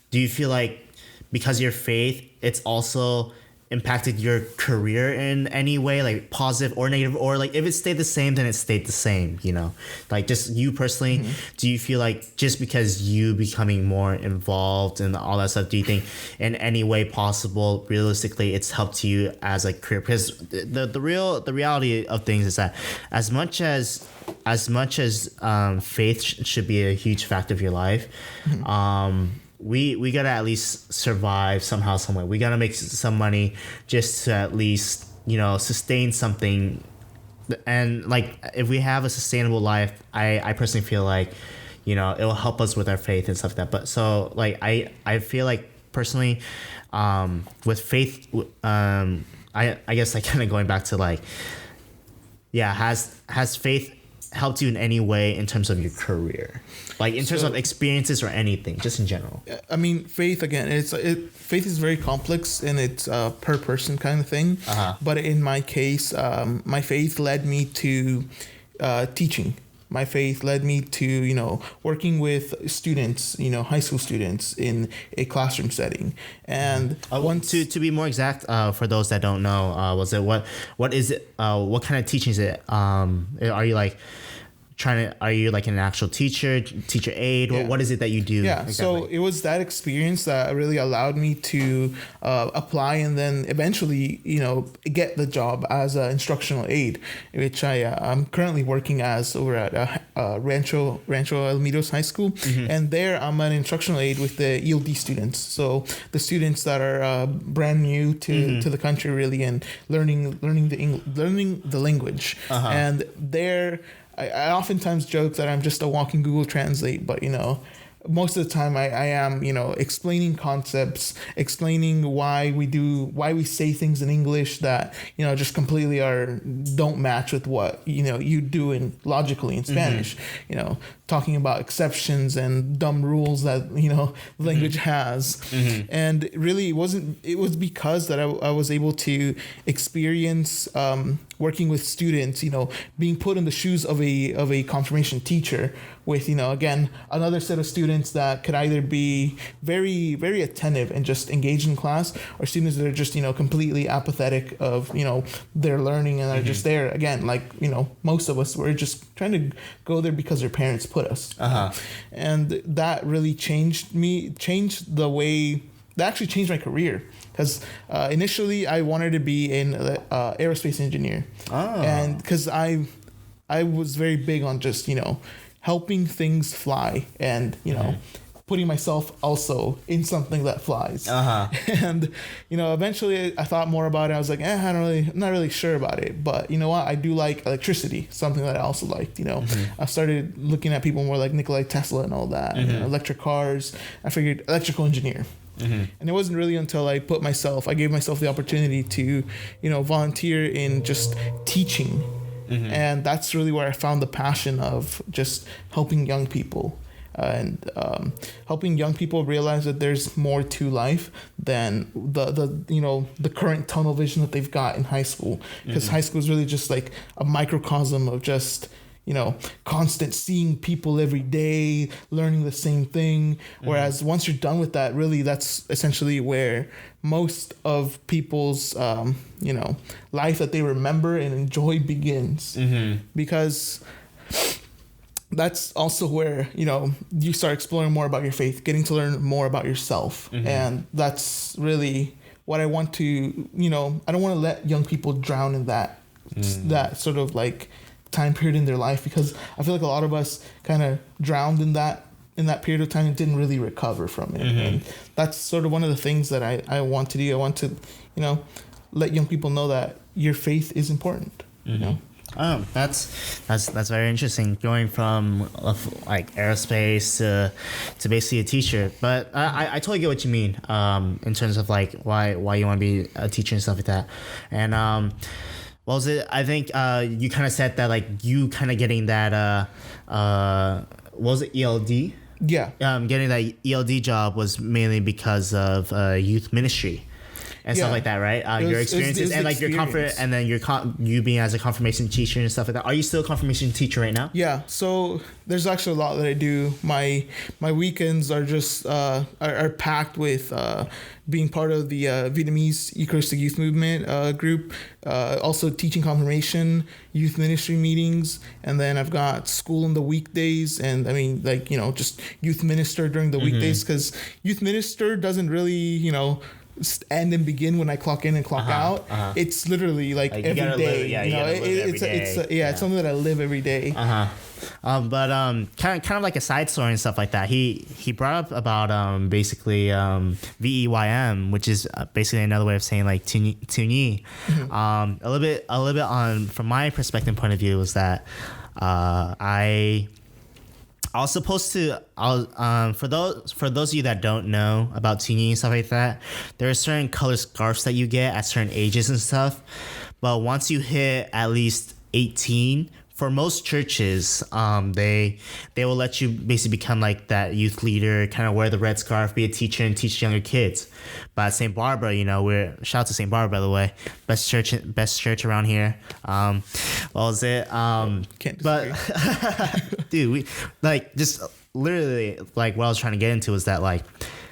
do you feel because of your faith, it's also impacted your career in any way, positive or negative, or if it stayed the same, then it stayed the same, just you personally, do you feel just because you becoming more involved and all that stuff, do you think in any way possible, realistically, it's helped you as a career? Because the reality of things is that as much as faith should be a huge factor of your life, we gotta at least survive somehow, some way. We gotta make some money just to at least sustain something. And if we have a sustainable life, I personally feel it will help us with our faith and stuff like that. But so I feel personally, with faith, I guess kind of going back to has faith helped you in any way in terms of your career, in terms of experiences or anything, just in general? I mean, faith again, faith is very complex and it's per person kind of thing. But in my case, my faith led me to teaching. My faith led me to working with students, high school students in a classroom setting. And to be more exact, for those that don't know, was it what is it? What kind of teaching is it? Are you are you an actual teacher aide? Yeah. What is it that you do? Yeah, exactly. So it was that experience that really allowed me to apply and then eventually, get the job as an instructional aide, which I'm currently working as over at Rancho Alamitos High School. And there I'm an instructional aide with the ELD students. So the students that are brand new to the country really, and learning the language. And there, I oftentimes joke that I'm just a walking Google Translate, but most of the time I am, explaining concepts, explaining why we say things in English that, just completely don't match with what, you do logically in Spanish, talking about exceptions and dumb rules that, language has. And really it was because that I was able to experience, working with students, being put in the shoes of a confirmation teacher with, again, another set of students that could either be very, very attentive and just engaged in class, or students that are just, completely apathetic of, their learning and are just there. Again, most of us, we're just trying to go there because their parents put us. And that really changed the way that actually changed my career. Because initially I wanted to be an aerospace engineer. And because I was very big on just, helping things fly and, putting myself also in something that flies. And, eventually I thought more about it. I was like, I'm not really sure about it. But you know what? I do like electricity, something that I also liked, I started looking at people more like Nikola Tesla and all that, electric cars. I figured electrical engineer. And it wasn't really until I gave myself the opportunity to, volunteer in just teaching. And that's really where I found the passion of just helping young people and helping young people realize that there's more to life than the current tunnel vision that they've got in high school. Because high school is really just like a microcosm of just constant seeing people every day, learning the same thing. Whereas once you're done with that, really, that's essentially where most of people's, life that they remember and enjoy begins. Because that's also where, you start exploring more about your faith, getting to learn more about yourself. And that's really what I want to, I don't want to let young people drown in that sort of like time period in their life, because I feel like a lot of us kind of drowned in that period of time and didn't really recover from it. And that's sort of one of the things that I want to do. I want to, let young people know that your faith is important. Oh, that's very interesting. Going from like aerospace to basically a teacher, but I totally get what you mean. In terms of like why you want to be a teacher and stuff like that, and what was it? I think you kind of said that like you kind of getting that what was it, ELD? Yeah. Getting that ELD job was mainly because of youth ministry and stuff like that, right? Your experiences and like your comfort, and then you being as a confirmation teacher and stuff like that. Are you still a confirmation teacher right now? Yeah. So there's actually a lot that I do. My weekends are just are packed with being part of the Vietnamese Eucharistic Youth Movement group, also teaching confirmation, youth ministry meetings, and then I've got school on the weekdays, and I mean, like, just youth minister during the weekdays, because youth minister doesn't really, end and begin when I clock in and clock out. It's literally like every day. It's something that I live every day. But kind of like a side story and stuff like that. He brought up about basically VEYM, which is basically another way of saying like Tuni. A little bit on from my perspective point of view was that I was supposed to. For those of you that don't know about Tuni and stuff like that, there are certain color scarves that you get at certain ages and stuff. But once you hit at least 18, for most churches, they will let you basically become like that youth leader, kind of wear the red scarf, be a teacher, and teach younger kids. But at St. Barbara, we're shout out to St. Barbara, by the way, best church around here. What was it? Can't disagree. But dude, we like just literally like what I was trying to get into is that like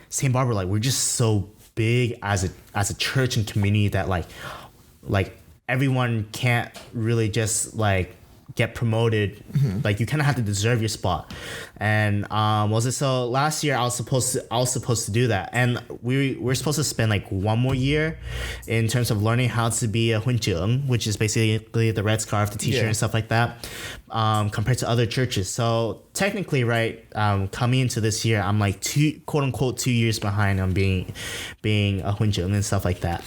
St. Barbara, like we're just so big as a church and community that like everyone can't really just like get promoted. Like you kind of have to deserve your spot. And so last year I was supposed to do that, and we're supposed to spend like one more year in terms of learning how to be a huincheung, which is basically the red scarf, the teacher and stuff like that, compared to other churches. So technically, right, coming into this year, I'm like quote unquote 2 years behind on being a huincheung and stuff like that.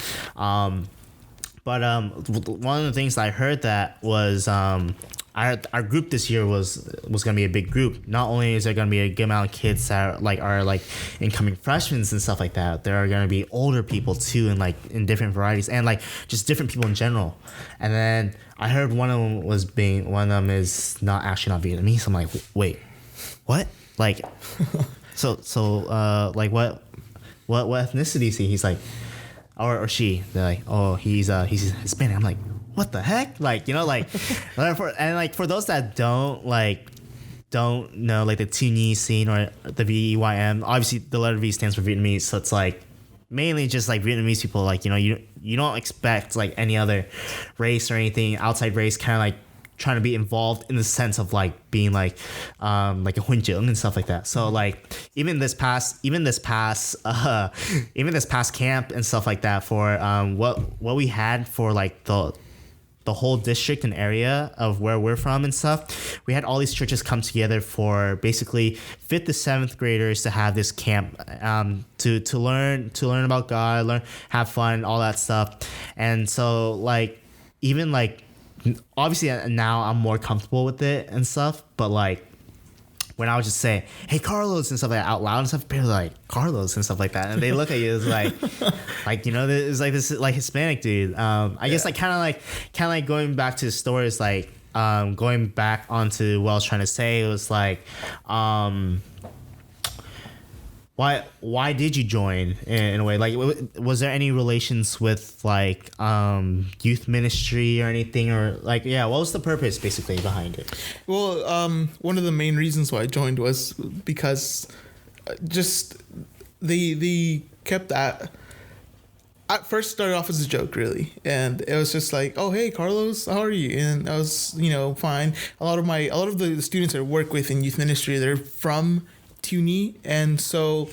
But one of the things that I heard that was our group this year was gonna be a big group. Not only is there gonna be a good amount of kids that are incoming freshmen and stuff like that, there are gonna be older people too, and like in different varieties, and like just different people in general. And then I heard one of them is not Vietnamese. I'm like, wait, what? Like, so like what ethnicity is he? He's like. Or she, they're like, oh, he's Hispanic. I'm like, what the heck? Like, for those that don't know like the Tuni scene or the VEYM, obviously the letter V stands for Vietnamese, so it's like mainly just like Vietnamese people. Like, you don't expect like any other race or anything outside race kind of like trying to be involved in the sense of like being like a hunjung and stuff like that. So like even this past camp and stuff like that for what we had for like the whole district and area of where we're from and stuff, we had all these churches come together for basically 5th to 7th graders to have this camp to learn about God, have fun, all that stuff. And so like even like obviously now I'm more comfortable with it and stuff, but like when I would just say, "Hey, Carlos," and stuff like that out loud and stuff, people are like, "Carlos," and stuff like that, and they look at you as like it's like this like Hispanic dude. I guess like kind of like going back to the story is like going back onto what I was trying to say. It was like why did you join in a way? Like, was there any relations with like youth ministry or anything, or like what was the purpose basically behind it? Well, one of the main reasons why I joined was because just they kept that. At first started off as a joke, really, and it was just like, "Oh, hey, Carlos, how are you?" And I was, fine. A lot of the students I work with in youth ministry, they're from CUNY, and so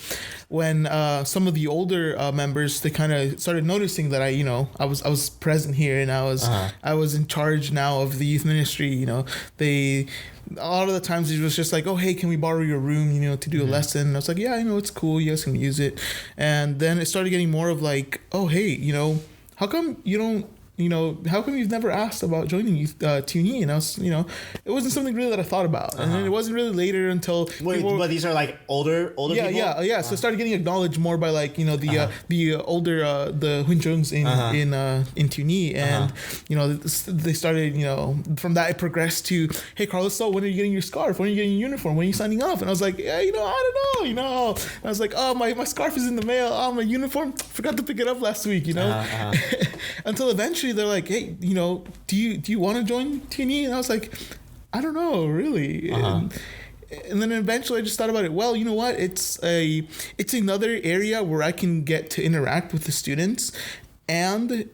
when some of the older members, they kind of started noticing that I was present here, and I was in charge now of the youth ministry. A lot of the times it was just like, "Oh, hey, can we borrow your room, to do a lesson?" And I was like, "Yeah, it's cool. You guys can use it." And then it started getting more of like, "Oh, hey, how come you don't how come you've never asked about joining CUNY?" And I was, it wasn't something really that I thought about. And then it wasn't really later until... But these are like older people? Yeah. So I started getting acknowledged more by like, the older, the Hunjungs in CUNY. And, they started, from that it progressed to, "Hey, Carlos, so when are you getting your scarf? When are you getting your uniform? When are you signing off?" And I was like, "Yeah, I don't know, And I was like, "Oh, my scarf is in the mail. Oh, my uniform, forgot to pick it up last week, Until eventually they're like, "Hey, do you want to join CUNY?" And I was like, "I don't know, really." And then eventually I just thought about it. Well, you know what? It's another area where I can get to interact with the students, and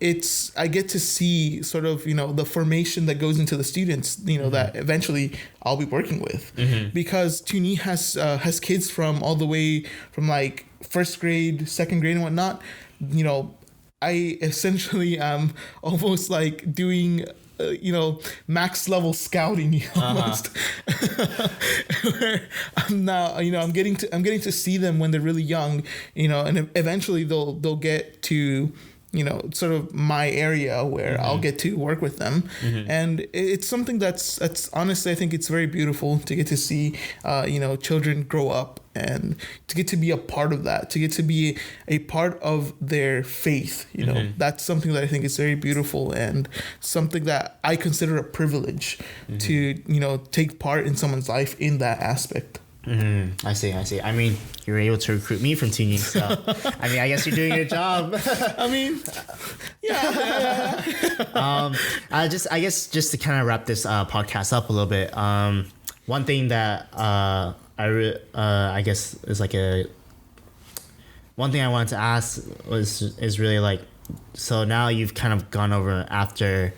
I get to see sort of, the formation that goes into the students, that eventually I'll be working with, because CUNY has kids from all the way from like 1st grade, 2nd grade and whatnot. I essentially am almost like doing, max level scouting almost. Where I'm now, I'm getting to see them when they're really young, and eventually they'll get to, sort of my area where I'll get to work with them. And it's something that's honestly, I think it's very beautiful to get to see, children grow up and to get to be a part of that, to get to be a part of their faith. That's something that I think is very beautiful and something that I consider a privilege to, take part in someone's life in that aspect. I see. I mean, you were able to recruit me from CUNY, so I mean, I guess you're doing your job. I mean, yeah. I guess just to kind of wrap this podcast up a little bit. One thing that I guess is like one thing I wanted to ask is really like, so now you've kind of gone over after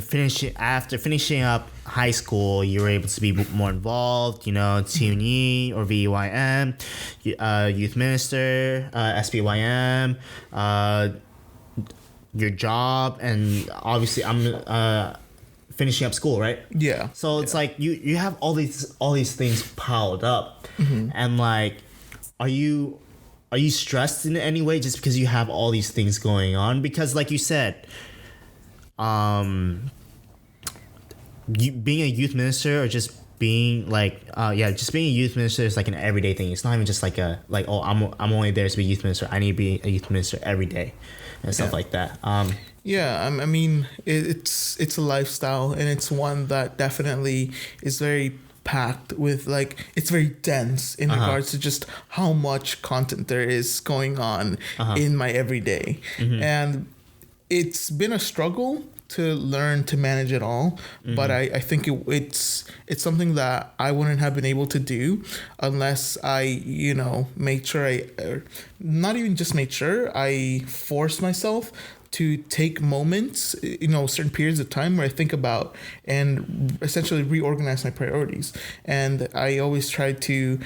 finishing up high school, you were able to be more involved, CUNY or VYM, youth minister, SBYM, your job, and obviously I'm finishing up school, right? Yeah. So it's like you have all these things piled up, and like, are you stressed in any way just because you have all these things going on? Because like you said, being a youth minister or just being like just being a youth minister is like an everyday thing. It's not even just like I'm only there to be a youth minister. I need to be a youth minister every day and stuff like that. I mean, it's a lifestyle, and it's one that definitely is very packed with, like, it's very dense in regards to just how much content there is going on in my everyday. And it's been a struggle to learn to manage it all, but I think it's something that I wouldn't have been able to do unless I made sure not even just made sure, I forced myself to take moments, certain periods of time where I think about and essentially reorganize my priorities. And I always try to,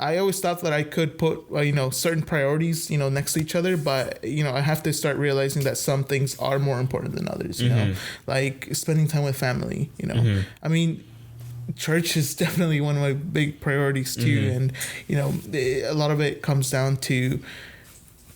I always thought that I could put, certain priorities, next to each other, but, I have to start realizing that some things are more important than others, like spending time with family, I mean, church is definitely one of my big priorities too. And, a lot of it comes down to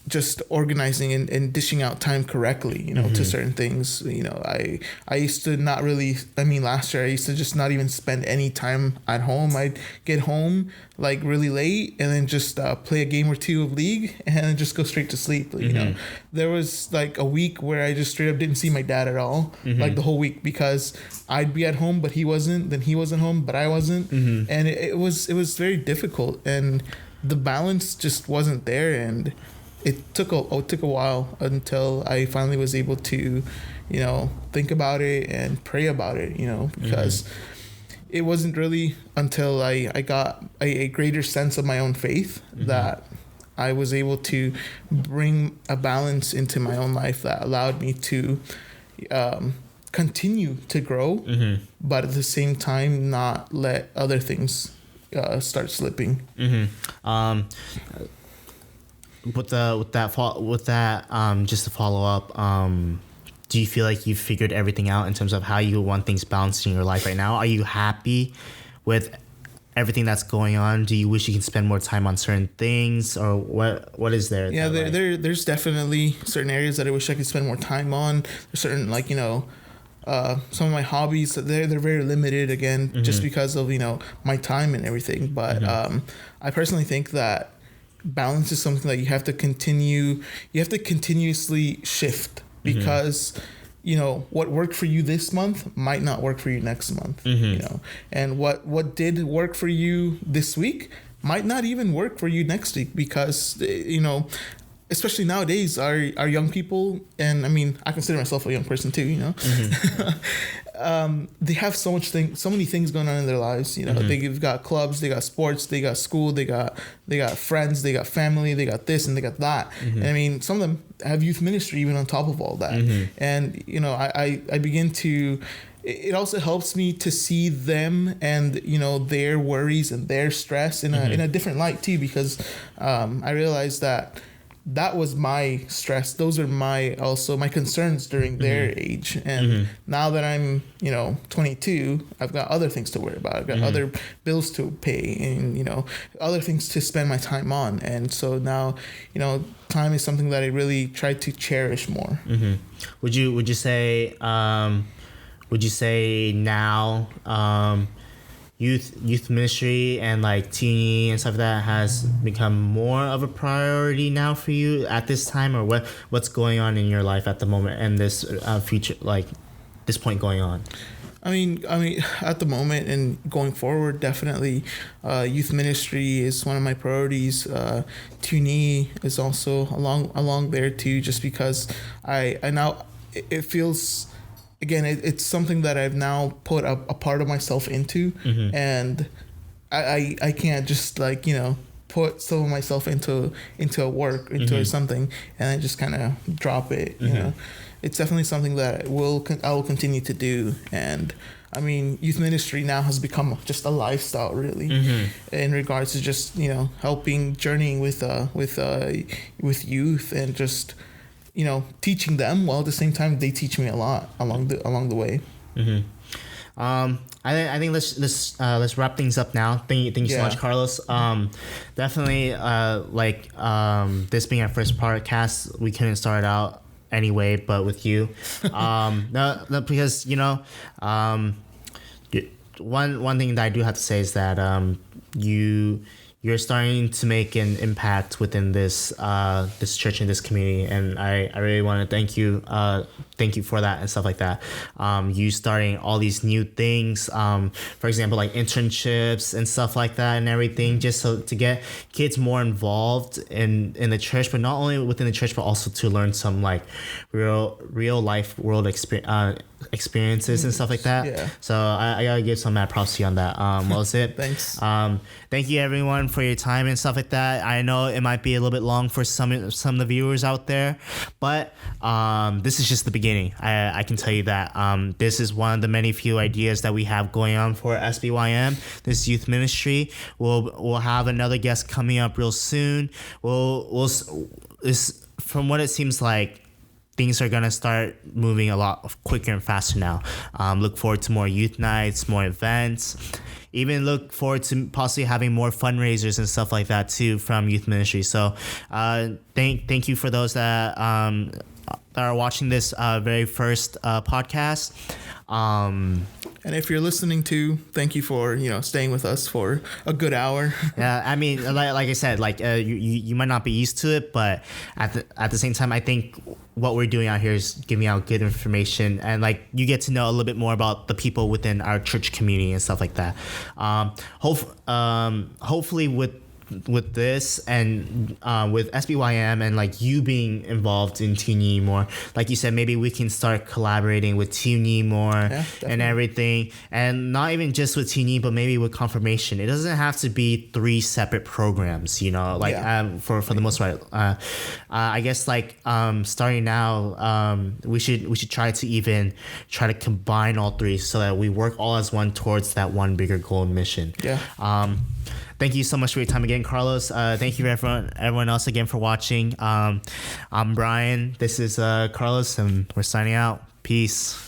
just organizing and dishing out time correctly, to certain things. I used to not really, last year I used to just not even spend any time at home. I'd get home like really late and then just play a game or two of League and then just go straight to sleep. There was like a week where I just straight up didn't see my dad at all, like the whole week, because I'd be at home, but he wasn't, then he wasn't home, but I wasn't. And it was very difficult, and the balance just wasn't there. And it took a while until I finally was able to, think about it and pray about it, because it wasn't really until I got a greater sense of my own faith that I was able to bring a balance into my own life that allowed me to continue to grow, but at the same time not let other things start slipping. Just to follow up, do you feel like you've figured everything out in terms of how you want things balanced in your life right now? Are you happy with everything that's going on? Do you wish you could spend more time on certain things, or what is there? Yeah, there's definitely certain areas that I wish I could spend more time on. There's certain, some of my hobbies, they're very limited again, just because of, my time and everything. But I personally think that balance is something that you have to continuously shift, because what worked for you this month might not work for you next month, and what did work for you this week might not even work for you next week, because especially nowadays our young people, and I consider myself a young person too, they have so many things going on in their lives. They've got clubs, they got sports, they got school, they got friends, they got family, they got this and they got that. And some of them have youth ministry even on top of all that. And I begin to. It also helps me to see them and their worries and their stress in a different light too, because I realized that was my stress. Those are my concerns during their age. And now that I'm, 22, I've got other things to worry about. I've got other bills to pay and, other things to spend my time on. And so now, time is something that I really try to cherish more. Would you say now, youth ministry and like teeny and stuff like that has become more of a priority now for you at this time, or what's going on in your life at the moment and this future, like this point going on? I mean, at the moment and going forward, definitely, youth ministry is one of my priorities. Tuni is also along there too, just because I now it feels. Again, it's something that I've now put a part of myself into, and I can't just put some of myself into a work, into something, and then just kind of drop it. It's definitely something that I will continue to do. And youth ministry now has become just a lifestyle, really, in regards to just helping, journeying with youth and just. Teaching them, while at the same time they teach me a lot along the way. I think let's wrap things up now. Thank you so much, Carlos. Definitely, this being our first podcast, we couldn't start out anyway, but with you, no, because one thing that I do have to say is that you're starting to make an impact within this church and this community, and I really want to thank you for that and stuff like that. You starting all these new things, for example, like internships and stuff like that and everything, just so to get kids more involved in the church, but not only within the church, but also to learn some like real life world experience. experiences and stuff like that. Yeah. So I gotta give some mad props to you on that. Well, that's it. Thanks. Thank you everyone for your time and stuff like that. I know it might be a little bit long for some of the viewers out there, but this is just the beginning. I can tell you that. This is one of the many few ideas that we have going on for SBYM, this youth ministry. We'll have another guest coming up real soon. From what it seems like, things are gonna start moving a lot quicker and faster now. Look forward to more youth nights, more events. Even look forward to possibly having more fundraisers and stuff like that too from youth ministry. So thank you for those that are watching this very first podcast. And if you're listening to, thank you for staying with us for a good hour. Yeah, I mean, like I said, you might not be used to it, but at the same time, I think what we're doing out here is giving out good information, and you get to know a little bit more about the people within our church community and stuff like that. Hopefully with this and with SBYM and you being involved in TNE more, like you said, maybe we can start collaborating with TNE more and everything, and not even just with TNE, but maybe with confirmation. It doesn't have to be 3 separate programs, for the most part. I guess starting now, we should try to combine all 3 so that we work all as one towards that one bigger goal and mission. Thank you so much for your time again, Carlos. Thank you everyone else again for watching. I'm Brian. This is Carlos, and we're signing out. Peace.